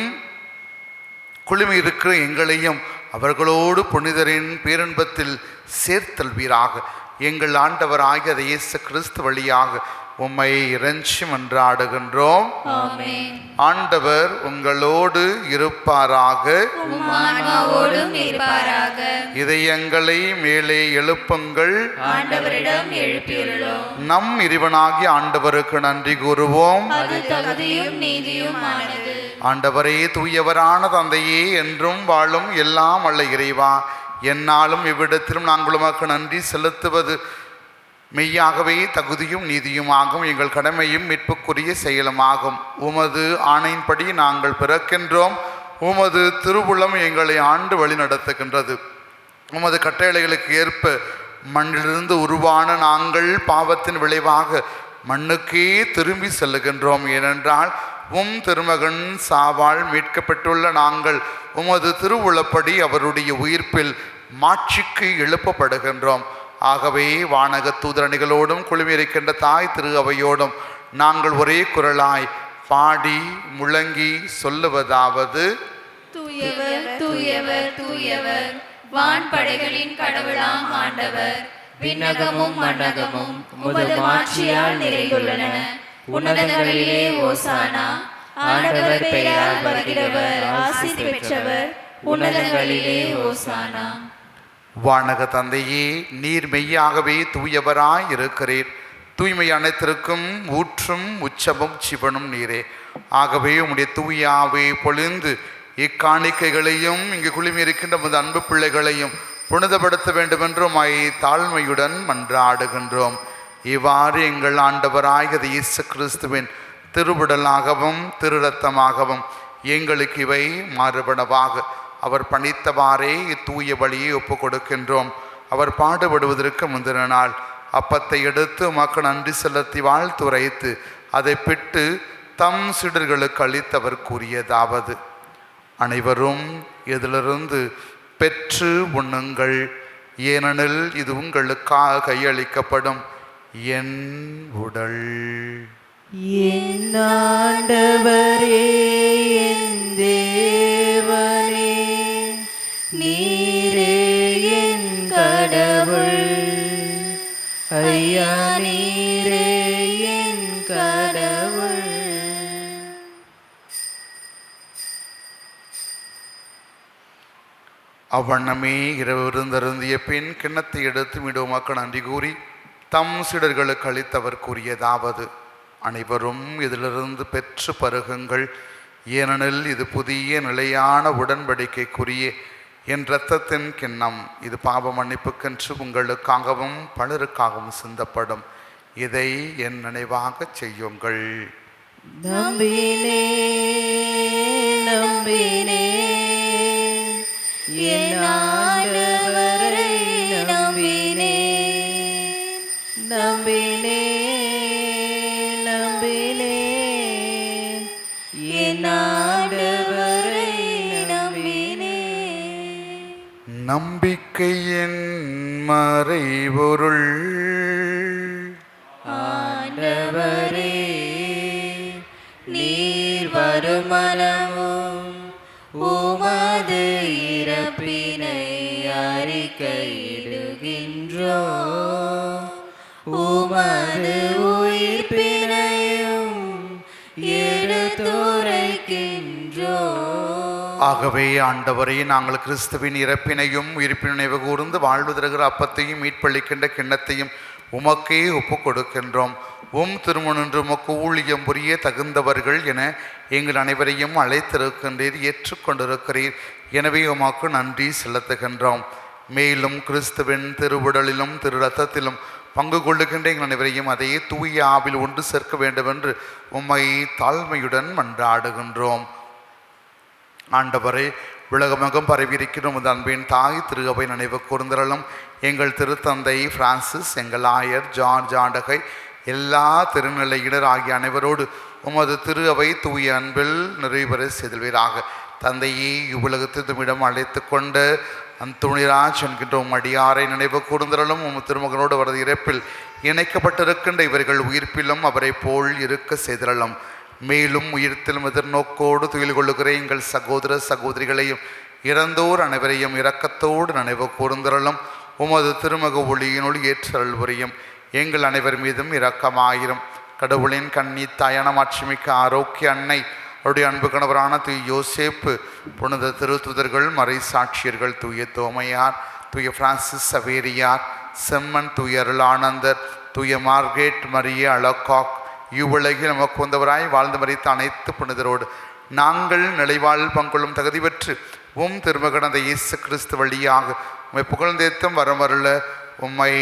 குழுமி இருக்கிற எங்களையும் அவர்களோடு புனிதரின் பேரின்பத்தில் சேர்த்தல்வீராக. எங்கள் ஆண்டவராகிய இயேசு கிறிஸ்து வழியாக உம்மை இறைஞ்சி மன்றாடுகின்றோம். ஆண்டவர் உங்களோடு இருப்பாராக. இதயங்களை மேலே எழுப்புங்கள். நம் இறைவனாகிய ஆண்டவருக்கு நன்றி கூறுவோம். ஆண்டவரே, தூயவரான தந்தையே, என்றும் வாழும் எல்லாம் வல்ல இறைவா, என்னாலும் இவ்விடத்திலும் நாங்கள் உமக்கு நன்றி செலுத்துவது மெய்யாகவே தகுதியும் நீதியுமாகும், எங்கள் கடமையும் மீட்புக்குரிய செயலுமாகும். உமது ஆணையின்படி நாங்கள் பிறக்கின்றோம். உமது திருவுளம் எங்களை ஆண்டு வழி நடத்துகின்றது. உமது கட்டளைகளுக்கு ஏற்ப மண்ணிலிருந்து உருவான நாங்கள் பாவத்தின் விளைவாக மண்ணுக்கே திரும்பி செல்லுகின்றோம். ஏனென்றால் திருமகன் சாவால் மீட்கப்பட்டுள்ள நாங்கள் உமது திருவுளப்படி அவருடைய உயிர்ப்பில் மாட்சிக்கு எழுப்பப்படுகின்றோம். ஆகவே வானக தூதரணிகளோடும் குழுமியிருக்கின்ற தாய் திரு அவையோடும் நாங்கள் ஒரே குரலாய் பாடி முழங்கி சொல்லுவதாவது: தூயவர் தூயவர் தூயவர், வான்படைகளின் கடவுளாம் ஆண்டவர், விண்ணகமும் மண்ணகமும் உமது மாட்சியால் நிறைந்துள்ளன. உன்னதங்களிலே ஓசானா. ஆண்டவர் பெயரால் வருகிறவர் ஆசி பெற்றவர். உன்னதங்களிலே ஓசானா. வானக தந்தையே, நீர் மெய்யாகவே தூயவராய் இருக்கிறீர். தூய்மை அனைத்திற்கும் ஊற்றும் உச்சமும் சிவனும் நீரே. ஆகவே உம்முடைய தூயாவே பொழிந்து இக்காணிக்கைகளையும் இங்கு குழுமி இருக்கின்ற உமது அன்பு பிள்ளைகளையும் புனிதப்படுத்த வேண்டுமென்றும் தாழ்மையுடன் மன்றாடுகின்றோம். இவ்வாறு எங்கள் ஆண்டவராகிய இயேசு கிறிஸ்துவின் திருவுடலாகவும் திரு இரத்தமாகவும் எங்களுக்கு இவை மாறுபடவாக அவர் பணித்தவாறே இத்தூய பலியை ஒப்பு கொடுக்கின்றோம். அவர் பாடுபடுவதற்கு முந்தின நாள் அப்பத்தை எடுத்து உமக்கு நன்றி செலுத்தி வாழ்த்துரைத்து அதை பிட்டு தம் சீடர்களுக்கு அளித்தவர் கூறியதாவது: அனைவரும் இதிலிருந்து பெற்று உண்ணுங்கள், ஏனெனில் இது உங்களுக்காக கையளிக்கப்படும் என் உடல். என் ஆண்டவரே, என் தேவனே, நீரே என் கடவுள். ஐயா, நீரே என் கடவுள். அவ்வண்ணமே இரவு விருந்தருந்திய பின் கிண்ணத்தை எடுத்து மீண்டுமாக்க நன்றி கூறி தம் சீடர்களுக்கு அளித்தவர் கூறியதாவது: அனைவரும் இதிலிருந்து பெற்று பருகுங்கள், ஏனெனில் இது புதிய நிலையான உடன்படிக்கைக்குரிய என் இரத்தத்தின் கிண்ணம். இது பாவ மன்னிப்புக்கென்று உங்களுக்காகவும் பலருக்காகவும் சிந்தப்படும். இதை என் நினைவாக செய்யுங்கள். நம்பினே நம்பினே என் ஆண்டவரை நம்பினே நம்பினே நம்பினே என் ஆண்டவரை நம்பினே. நம்பிக்கை நம்பிக்கையின் மறைபொருள். ஆண்டவரே நீர் வருமளவும் உமது இறப்பினை அறிக்கையிடுகின்றோ, உமது உயிர்ப்பினையும் எடுத்துரைக்கின்றோ. ஆகவே ஆண்டவரே, நாங்கள் கிறிஸ்துவின் இறப்பினையும் உயிர்ப்பினை நினைவு கூர்ந்து வாழ்வு தருகிற அப்பத்தையும் மீட்பளிக்கின்ற கிண்ணத்தையும் உமக்கே ஒப்பு கொடுக்கின்றோம். திருமணன்று உமக்கு ஊழியம் புரிய தகுந்தவர்கள் என எங்கள் அனைவரையும் அழைத்திருக்கின்றீர், ஏற்றுக்கொண்டிருக்கிறீர். எனவே உமக்கு நன்றி செலுத்துகின்றோம். மேலும் கிறிஸ்துவின் திருவுடலிலும் திரு ரத்தத்திலும் பங்கு கொள்ளுகின்ற எங்கள் அனைவரையும் அதே தூய ஆவில் ஒன்று சேர்க்க வேண்டும் என்று உம்மை தாழ்மையுடன் மன்றாடுகின்றோம். ஆண்டவரே, உலகமெங்கும் பரவியிருக்கிற உமது அன்பின் தாய் திரு அவை நினைவு கூர்ந்தரலும் எங்கள் திருத்தந்தை பிரான்சிஸ், எங்கள் ஆயர் ஜார்ஜ் ஆண்டகை, எல்லா திருநிலையினர் ஆகிய அனைவரோடு உமது திரு அவை தூய அன்பில் நிறைவேற செய்தல்வீராக. தந்தையே, இவ்வுலகத்தில் தம்மிடம் அழைத்து கொண்டு அந்தோணிராஜ் என்கின்ற அடியாரை நினைவு கூர்ந்தரலும் உமது திருமகனோடு அவரது இறப்பில் இணைக்கப்பட்டிருக்கின்ற இவர்கள் உயிர்ப்பிலும் அவரை போல் இருக்க செய்தரலும். மேலும் உயிர்த்திலும் எதிர்நோக்கோடு துயில் கொள்ளுகிற எங்கள் சகோதர சகோதரிகளையும் இறந்தோர் அனைவரையும் இரக்கத்தோடு நினைவு கூர்ந்தரலும். உமது திருமக ஒளியினுள் ஏற்றருள் புரியும். எங்கள் அனைவர் மீதும் இரக்கமாயிரும். கடவுளின் கண்ணி தாயான மாட்சிமிக்க ஆரோக்கிய அன்னை, அவருடைய அன்பு கணவரான தூய யோசேப்பு, புனித திருத்துதர்கள், மறை சாட்சியர்கள், தூய தோமையார், தூய பிரான்சிஸ் சவேரியார், செம்மன், தூய அருளானந்தர், தூய மார்கேட் மரிய அலகாக், இவ்வுலகில் நமக்கு வந்தவராய் வாழ்ந்து மறித்த அனைத்து புனிதரோடு நாங்கள் நிலைவாழ் பங்கொள்ளும் தகுதி பெற்று திருமகனந்த இயேசு கிறிஸ்து வழியாக உம்மை புகழ்ந்தேத்தும் வரமருள உம்மை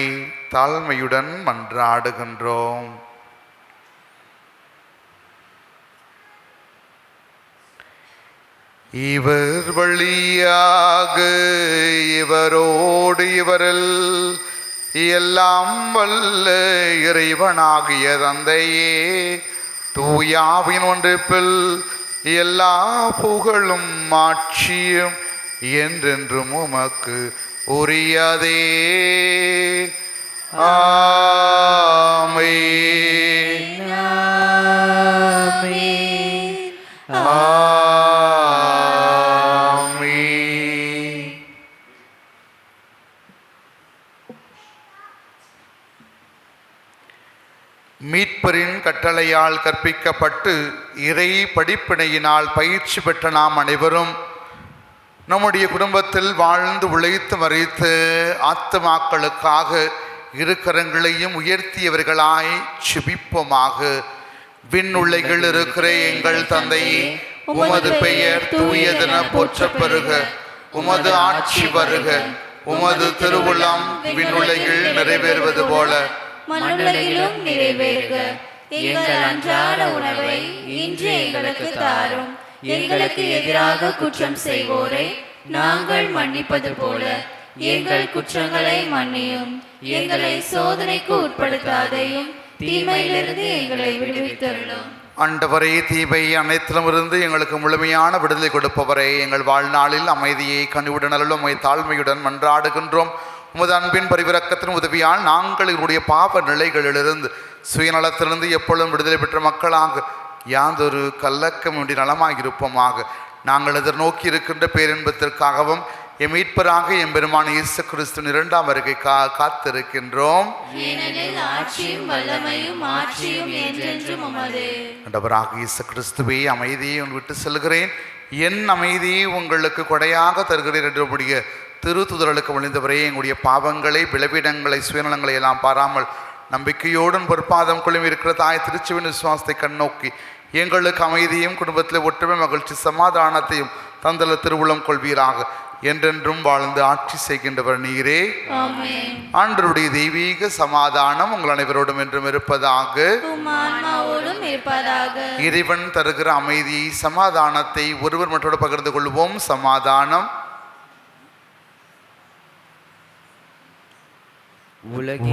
தாழ்மையுடன் மன்றாடுகின்றோம். இவர் வழியாக இவரோடு இவரில் எல்லாம் வல்ல இறைவனாகிய தந்தையே, தூயாவின் ஒன்றிப்பில் எல்லா புகழும் மாட்சியும் என்றென்றும் உமக்கு உரியதே. ஆமென். மீட்பரின் கட்டளையால் கற்பிக்கப்பட்டு இறை படிப்பினையினால் பயிற்சி பெற்ற நாம் அனைவரும் நம்முடைய குடும்பத்தில் வாழ்ந்து உழைத்து மறித்து ஆத்துமாக்களுக்காக இருக்கரங்களையும் உயர்த்தியவர்களாய் செபிப்போமாக. விண்ணுலகில் இருக்கிற எங்கள் தந்தையே, உமது பெயர் தூயதென போற்றப் பெறுக. உமது ஆட்சி வருக. உமது திருவுளம் விண்ணுலகில் நிறைவேறுவது போல மண்ணுலகிலும் நிறைவேறுக. எங்கள் அன்றாட உணவை இன்று எங்களுக்கு தாரும். எங்களுக்கு எதிராக குற்றம் செய்வோரை நாங்கள் மன்னிப்பது போல எங்கள் குற்றங்களை மன்னியும். எங்களை சோதனைக்கு உட்படுத்தாதையும் தீமையிலிருந்து எங்களை விடுவித்தருளும். ஆண்டவரே, தீமை அனைத்திலும் இருந்து எங்களுக்கு முழுமையான விடுதலை கொடுப்பவரே, எங்கள் வாழ்நாளில் அமைதியை கனிவுடன் அருளும் உம்மை தாழ்மையுடன் மன்றாடுகின்றோம். உமது அன்பின் பரிவிரக்கத்தின் உதவியால் நாங்கள் எங்களுடைய பாவ நிலைகளிலிருந்து சுயநலத்திலிருந்து எப்பொழுதும் விடுதலை பெற்ற மக்களாக யாதொரு கலக்கமின்றி நலமாக இருப்போமாக. நாங்கள் எதிர்நோக்கி இருக்கின்ற பேரின்பத்திற்காகவும் எம் மீட்பராக எம்பெருமான் இயேசு கிறிஸ்துவின் இரண்டாம் வருகை காத்திருக்கின்றோம். ஆண்டவராக இயேசு கிறிஸ்துவே, அமைதியை விட்டு செல்கிறேன், என் அமைதியை உங்களுக்கு கொடையாக தருகிறேன் என்றுடைய திருத்துதலுக்கு வழிந்தவரே, எங்களுடைய பாவங்களை, விளைவிடங்களை, சுயநலங்களை எல்லாம் பாராமல் நம்பிக்கையோடும் பொற்பாதம் குழுமி இருக்கிற தாய் திருச்சுவின் விசுவாசத்தை கண்ணோக்கி எங்களுக்கு அமைதியும் குடும்பத்தில் ஒற்றுமை, மகிழ்ச்சி, சமாதானத்தையும் தந்தல திருவுளம் கொள்வீராக. என்றென்றும் வாழ்ந்து ஆட்சி செய்கின்றவர் நீரே. ஆண்டவருடைய தெய்வீக சமாதானம் உங்கள் அனைவரோடும் என்றும் இருப்பதாக. இறைவன் தருகிற அமைதியை, சமாதானத்தை ஒருவர் மற்றோடு பகிர்ந்து கொள்வோம். சமாதானம்.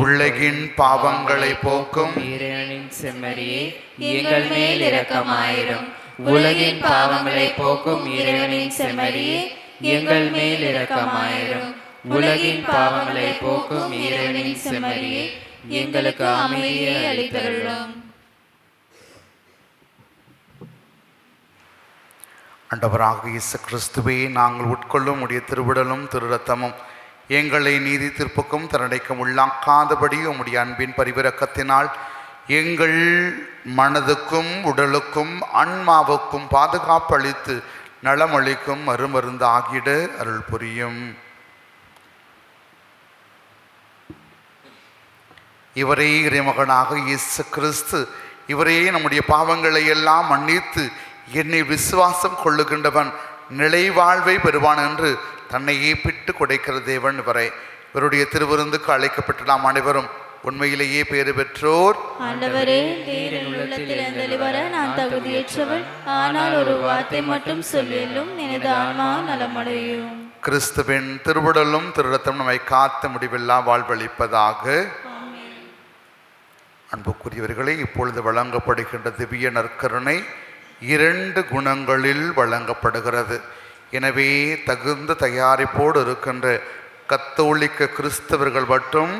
உலகின் பாவங்களை போக்கும் இறைவனின் செம்மறியே, எங்கள் மேல் இரக்கமாயிரும். உலகின் பாவங்களை போக்கும் இறைவனின் செம்மறியே, எங்கள் மேல் இரக்கமாயிரும். உலகின் பாவங்களை போக்கும் இறைவனின் செம்மறியே, எங்களுக்கு அமைதியை அளித்தருளும். ஆண்டவராக இயேசு கிறிஸ்துவே, நாங்கள் உட்கொள்ளும் உடைய திருவிடலும் திரு ரத்தமும் எங்களை நீதி தீர்ப்புக்கும் தரடைக்கும் உள்ளாக்காதபடி உம்முடைய அன்பின் பரிவிரக்கத்தினால் எங்கள் மனதுக்கும் உடலுக்கும் ஆன்மாவுக்கும் பாதுகாப்பு அளித்து நலமளிக்கும் மறுமருந்து ஆகிட அருள் புரியும். இவரே இறைமகனாக இயேசு கிறிஸ்து, இவரே நம்முடைய பாவங்களை எல்லாம் மன்னித்து என்னை விசுவாசம் கொள்ளுகின்றவன் நிலை வாழ்வை பெறுவான் என்று தன்னையே பிட்டு கொடைக்கிற தேவன் இவரை. இவருடைய திருவிருந்துக்கு அழைக்கப்பட்ட நாம் அனைவரும் உண்மையிலேயே பேறு பெற்றோர். ஆண்டவரே, நீர் என் உள்ளத்தில் எழுந்தருளி நான் தகுதியற்றவள், ஆனால் ஒரு வார்த்தை மட்டும் சொல்லிலும் எனது ஆன்மா நலமடையும். கிறிஸ்துவின் திருவுடலும் திருரத்தம் நம்மை காத்த முடிவில்லா வாழ்வளிப்பதாக. அன்புக்குரியவர்களே, இப்பொழுது வழங்கப்படுகின்ற திவ்ய நற்கருணை 2 குணங்களில் வழங்கப்படுகிறது. எனவே தகுந்த தயாரிப்போடு இருக்கின்ற கத்தோலிக்க கிறிஸ்தவர்கள் மட்டும்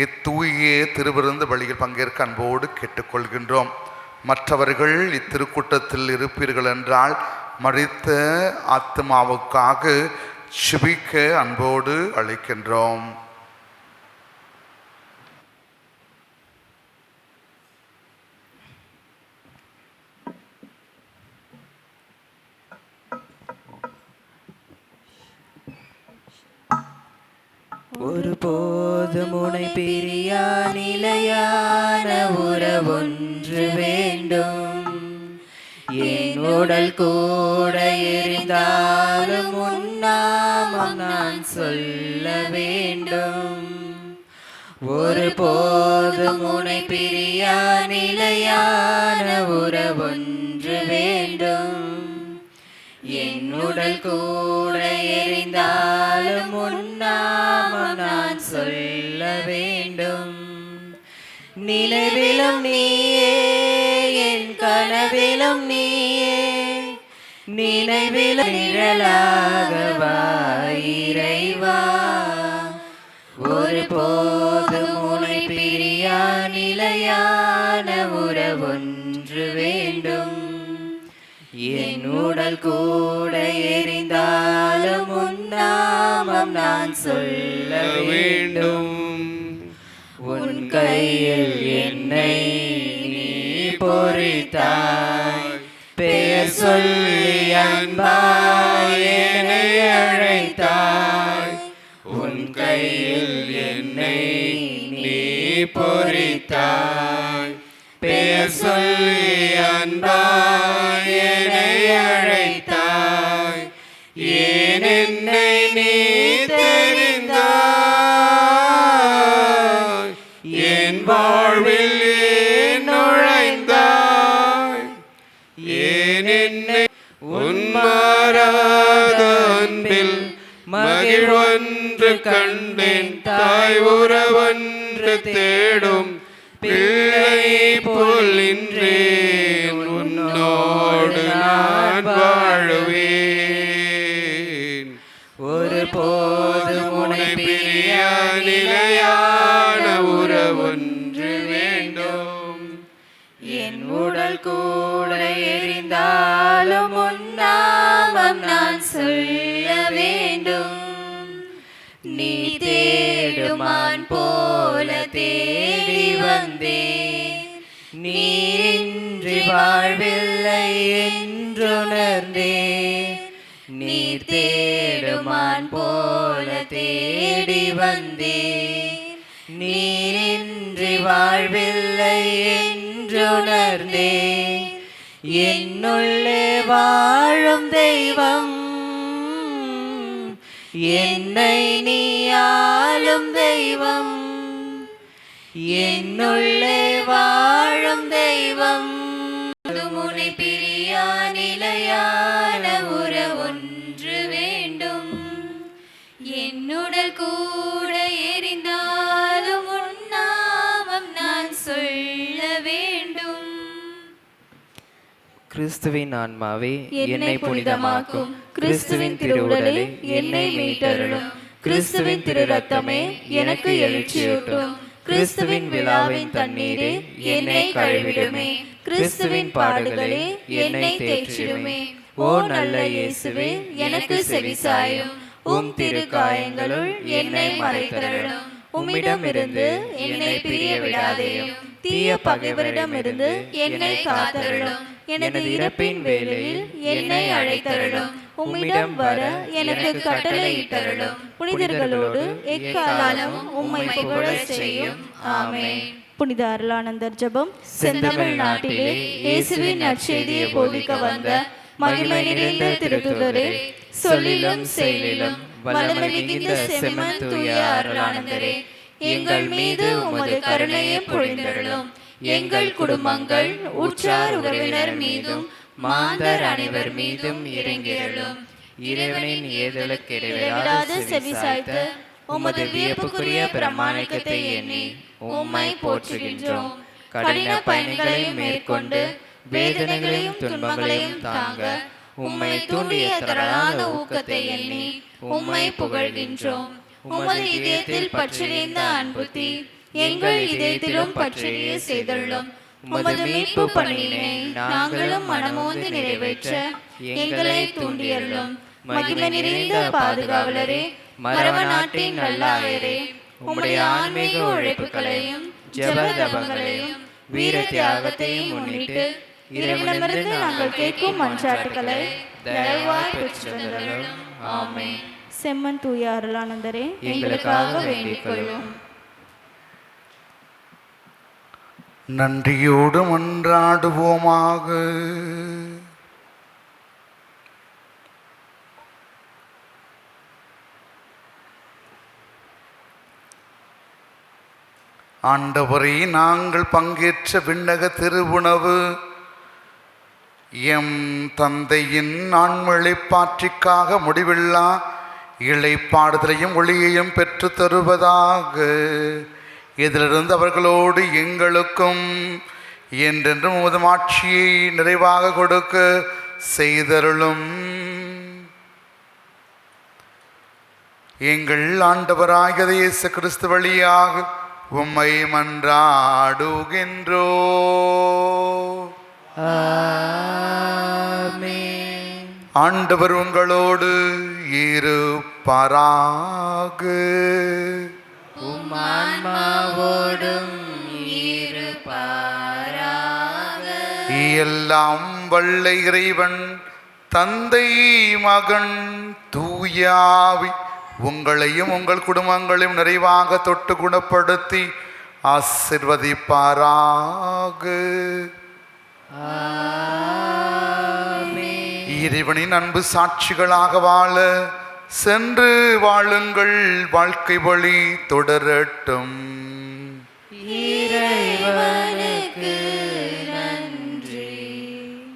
இத்தூய திருவிருந்து வழியில் பங்கேற்க அன்போடு கேட்டுக்கொள்கின்றோம். மற்றவர்கள் இத்திருக்கூட்டத்தில் இருப்பீர்கள் என்றால் மரித்த ஆத்மாவுக்காக செபிக்க அன்போடு அழைக்கின்றோம். ஒருபோதும் உனை பிரியா நிலையான உறவொன்று வேண்டும். என் உடல் கூட எரிந்தாலும் உன் நாமம் நான் சொல்ல வேண்டும். ஒருபோதும் உனை பிரியா நிலையான உறவொன்று வேண்டும். என் உடல் கூட எரிந்தாலும் உன் நாமம் நான் சொல்ல வேண்டும். நினைவிலும் நீயே, என் கனவிலும் நீயே, நினைவிலும் நிழலாக வா இறைவா. ஒருபோதும் உனை பிரியா நிலையான உறவொன்று வேண்டும். என் உடல் கூட எரிந்தாலும் உன் நாமம் நான் சொல்ல வேண்டும். உன் கையில் என்னை நீ பொறித்தாய், பெயர் சொல்லி அன்பாய் என்னை அழைத்தாய். உன் கையில் என்னை நீ பொறித்தாய், பெயர் சொல்லி அன்பாய் என்னை அழைத்தாய். ஏன் என்னை நீ தெரிந்தாய், என் வாழ்வில் ஏன் நுழைந்தாய். ஏன் என்னை உன் மாறாத அன்பில் மகிழ்வொன்று கண்டேன். தாய் உறவொன்று தேடும் பிள்ளை போல் நின்றேன். உன்னோடு நான் வாழுவேன். ஒருபோதும் உன்னை பிரியா நிலையான உறவொன்று வேண்டும். என் உடல் கூட எரிந்தாலும் உன் நாமம் நான் சொல்ல வேண்டும். நீ தேடுமான் போல தேடி வந்தேன். நீரின்றி வாழ்வில்லை என்றுணர்ந்தேன். நீர் தேடுமான் போல தேடி வந்தேன். நீரின்றி வாழ்வில்லை என்றுணர்ந்தேன். என்னுள்ளே வாழும் தெய்வம், என்னை நீ ஆளும் தெய்வம். என்னுள்ளே வாழும் தெய்வம். உன்னை பிரியா நிலையான உறவொன்று வேண்டும். என்னுடல் கூட எரிந்தாலும் உன் நாமம் நான் சொல்ல வேண்டும். கிறிஸ்துவின் ஆன்மாவே என்னை புனிதமாக்கும். கிறிஸ்துவின் திருவுடலே என்னை மீட்டருளும். கிறிஸ்துவின் திரு ரத்தமே எனக்கு எழுச்சியூட்டும். கிறிஸ்துவின் விழாவின் தண்ணீரே என்னை கழுவிடுமே. கிறிஸ்துவின் பாடுகளே என்னை தேற்றிடுமே. ஓ நல்ல இயேசுவே, எனக்கு செவிசாயும். திரு காயங்களுள் என்னை மறைத்தருளும். உம்மிடமிருந்து என்னை பிரிய விடாதேயும். தீய பகைவரிடமிருந்து என்னை காத்தருளும். எனது இறப்பின் வேளையில் என்னை அழைத்தருளும். உம்மிடம் வர எனக்கு கட்டளையிட்டருளும். புனிதர்களோடு எக்காலம் உம்மை புகழச் செய்யும். ஆமென். புனித அருளானந்தர் ஜெபம். செந்தமிழ் நாட்டிலே இயேசுவின் நற்செய்தியை போதிக்க வந்த மகிமை நிறைந்த திருத்துதரே, சொல்லிலும் செயலிலும் வல்லமை மிகுந்த செம்மன் தூய அருளானந்தரே, எங்கள் மீது உமது கருணையை பொழிந்தருளும். எங்கள் குடும்பங்கள், உற்றார் உறவினர் மீதும் மாந்தர் அனைவர் மீதும் இறங்கியருளும். இறைவனின் ஏதலுக்கு இடைவிடாது செவிசாய்த்து உமது வியப்புக்குரிய பிரமாணிக்கத்தை எண்ணி உம்மை போற்றுகின்றோம். கடின பயன்களையும் மேற்கொண்டு வேதனைகளையும் துன்பங்களையும் தாங்க உம்மை தூண்டிய தரளாத ஊக்கத்தை எண்ணி உம்மை புகழ்கின்றோம். உமது இதயத்தில் பற்றியிருந்த அன்புத்தி எங்கள் இதயத்திலும் பற்றிய செய்தருளும். உமது மீட்பு பணியினை நாங்களும் மனமோந்து நிறைவேற்ற எங்களை தூண்டியருளும். மகிமை நிறைந்த பாதுகாவலரே, மரவ நாட்டின் நல்லாயரே, உம்முடைய ஆன்மீக உழைப்புகளையும் ஜெபதபங்களையும் வீர தியாகத்தையும் முன்னிட்டு இறைவனிடமிருந்து நாங்கள் கேட்கும் மன்றாட்டுகளை தயவாய் பெற்றுள்ளோம். ஆமென். செம்மன் தூய அருளானந்தரே, எங்களுக்காக வேண்டிக் கொள்ளும். நன்றியோடு மன்றாடுவோமாக. ஆண்டவரே, நாங்கள் பங்கேற்ற விண்ணக திருவுணவு எம் தந்தையின் ஆண்மொழிப்பாற்றிக்காக முடிவில்லா இளைப்பாறுதலையும் ஒளியையும் பெற்று தருவதாக. இதிலிருந்து அவர்களோடு எங்களுக்கும் என்றென்றும் உமது ஆட்சியை நிறைவாக கொடுக்க செய்தருளும். எங்கள் ஆண்டவராகிய இயேசு கிறிஸ்து வழியாக உம்மை மன்றாடுகின்றோ. ஆண்டவர் உங்களோடு இருப்பாராக. எல்லாம் வல்ல இறைவன் தந்தை, மகன், தூயாவி உங்களையும் உங்கள் குடும்பங்களையும் நிறைவாக தொட்டு குணப்படுத்தி ஆசீர்வதிப்பாராக. இறைவனின் அன்பு சாட்சிகளாக வாழ சென்று வாழுங்கள். வாழ்க்கை வழி தொடரட்டும்.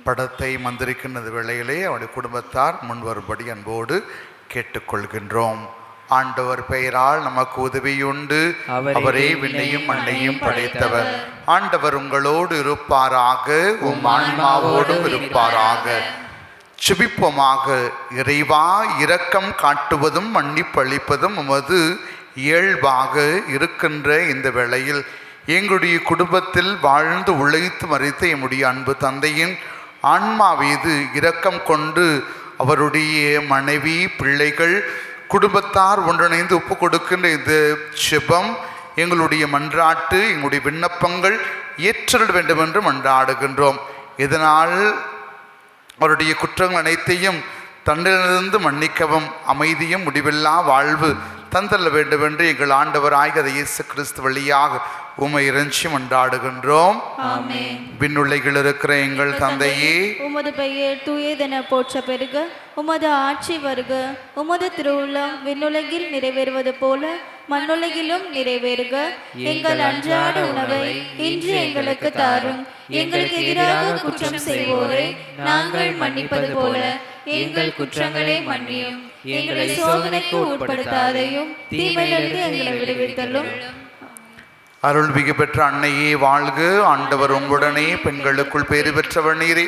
படத்தை மந்திரிக்கின்றது வேளையிலே அவருடைய குடும்பத்தார் முன்வரும்படி அன்போடு கேட்டுக்கொள்கின்றோம். ஆண்டவர் பெயரால் நமக்கு உதவியுண்டு. அவரே விண்ணையும் மண்ணையும் படைத்தவர். ஆண்டவர் உங்களோடு இருப்பாராக, உம் ஆன்மாவோடும் இருப்பாராக. செபிப்போமாக. இறைவா, இரக்கம் காட்டுவதும் மன்னிப்பளிப்பதும் உமது இயல்பாக இருக்கின்ற இந்த வேளையில் எங்களுடைய குடும்பத்தில் வாழ்ந்து உழைத்து மறித்த எம்முடைய அன்பு தந்தையின் ஆன்மா மீது இரக்கம் கொண்டு அவருடைய மனைவி, பிள்ளைகள், குடும்பத்தார் ஒன்றிணைந்து ஒப்பு கொடுக்கின்ற இந்த செபம் எங்களுடைய மன்றாட்டு, எங்களுடைய விண்ணப்பங்கள் ஏற்றல் வேண்டும் என்று மன்றாடுகின்றோம். இதனால் அவருடைய குற்றங்கள் அனைத்தையும் தன்னிலிருந்து மன்னிக்கவும் அமைதியும் முடிவில்லா வாழ்வு தந்தல்ல வேண்டும் என்று எங்கள் ஆண்டவராகிய இயேசு கிறிஸ்து வழியாக உம்மை இறைஞ்சி மன்றாடுகின்றோம். விண்ணுலகில் இருக்கிற எங்கள் தந்தையே, உமது பெயர் தூயதென போற்ற பெருக. உமது ஆட்சி வருக. உமது திருவுள்ளம் விண்ணுலகில் நிறைவேறுவது போல மண்ணுலகிலும் நிறைவேறுக. எங்கள் அன்றாட உணவை இன்று எங்களுக்கு தாரும். எங்களுக்கு எதிராக குற்றம் செய்வோரை நாங்கள் மன்னிப்பது போல எங்கள் குற்றங்களை மன்னியும். எங்களை சோதனைக்கு உட்படுத்தாதையும் தீமையிலிருந்து எங்களை விடுவித்தலும். அருள்மிகு பெற்ற அன்னையே வாழ்க. ஆண்டவர் உங்களுடனே, பெண்களுக்குள் பேறு பெற்றவர் நீரே.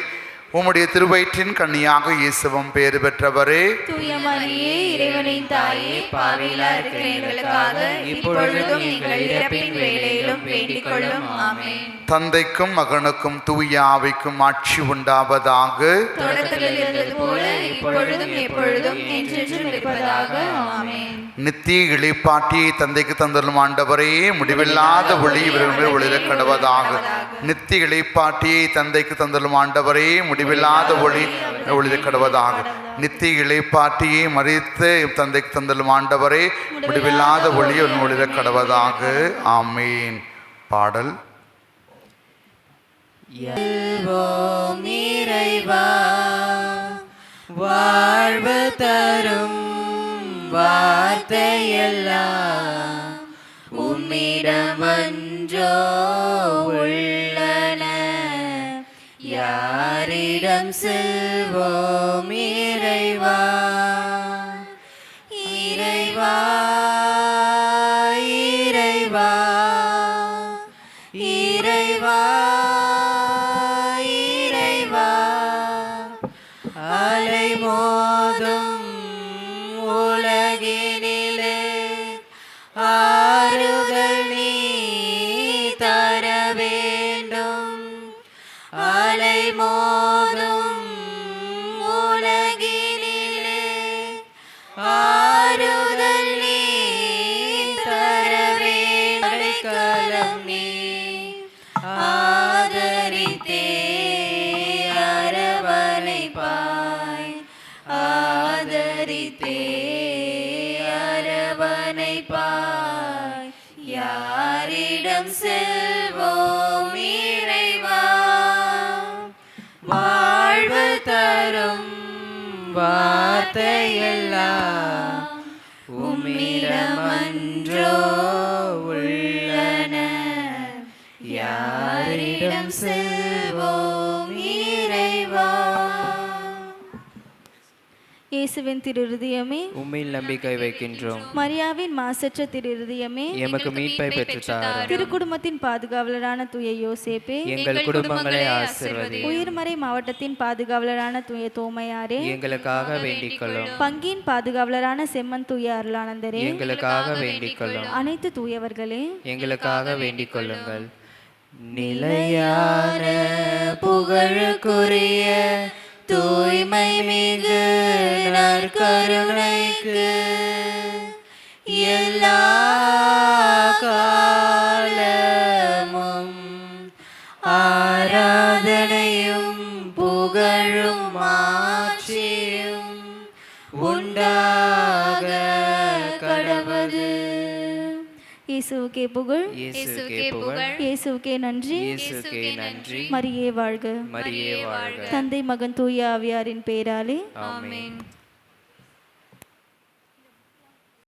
உம்முடைய திருவயிற்றின் கன்னியாக இயேசுவும் பேறு பெற்றவரே. தூய மரியே இறைவனின் தாயே, பாவிகளா இருக்கிற எங்களுக்காக இப்பொழுதும் எங்கள் இறப்பின் வேளையிலும் வேண்டிக் கொள்ளும். ஆமென். தந்தைக்கும் மகனுக்கும் தூய ஆவிக்கும் ஆட்சி உண்டாவதாக. தொடக்கத்தில் இருந்தது போல இப்பொழுதும் எப்பொழுதும் என்றென்றும் இருப்பதாக. ஆமென். நித்திய இளைப்பாட்டியை தந்தைக்கு தந்தரும் ஆண்டவரே, முடிவில்லாத ஒளி இவர்கள் ஒளிர கடவதாக. நித்திய இளைப்பாட்டியை தந்தைக்கு தந்தரும் ஆண்டவரே, முடிவில்லாத ஒளி ஒளிர கடவதாக. நித்திய இளைப்பாட்டியை மறித்து தந்தைக்கு தந்தரும் ஆண்டவரே, முடிவில்லாத ஒளி ஒளிர கடவதாக. ஆமீன். பாடல். இறைவா வாழ்வு தரும் வார்த்தையெல்லாம் உம்மிடமன்றோ உள்ளன, யாரிடம் செல்வோம் இறைவா? இறைவா இறைவா இறைவா இறைவா, அலை மோதும் உலகினிலே ஆறுதல் நீ தர வேண்டும். அலை மோதும் உலகினிலே ஆறுதல் நீ தர வேண்டும். அடைக்கலம் நீ ஆதரித்தே அரவணைப்பாய், ஆதரித்தே அரவணைப்பாய். யாரிடம் செல்வோம் இறைவா? வாழ்வு தரும் வார்த்தையெல்லாம் உம்மிடமன்றோ உள்ளன, யாரிடம் செல்வோம் இறைவா? இயேசுவின் திருஹிருதயமே, உம்மில் நம்பிக்கை வைக்கின்றோம். மரியாவின் மாசற்ற திருஹிருதயமே, எமக்கு மீட்பை பெற்றுத்தாரும். திருக்குடும்பத்தின் பாதுகாவலரான தூய யோசேப்பே, எங்கள் குடும்பங்களை ஆசீர்வதி. உயிர்மறை மாவட்டத்தின் பாதுகாவலரான தூய தோமையாரே, எங்களுக்காக வேண்டிக் கொள்ளும். பங்கின் பாதுகாவலரான செம்மன் தூய அருளானந்தரே, எங்களுக்காக வேண்டிக் கொள்ளும். அனைத்து தூயவர்களே, எங்களுக்காக வேண்டிக் கொள்ளுங்கள். நிலையான புகழுக்குரிய தூய்மை மிகு நற்கருணைக்கு எல்லா காலமும் ஆராதனையும் புகழும் மாட்சியும் உண்டாக கடவது. இயேசுவுக்கே புகழ், இயேசுக்கே புகழ், இயேசுவுக்கே நன்றி, இயேசுக்கே நன்றி. மரியே வாழ்க. மரியே வாழ்க. தந்தை மகன் தூய ஆவியாரின் பேராலே ஆமென்.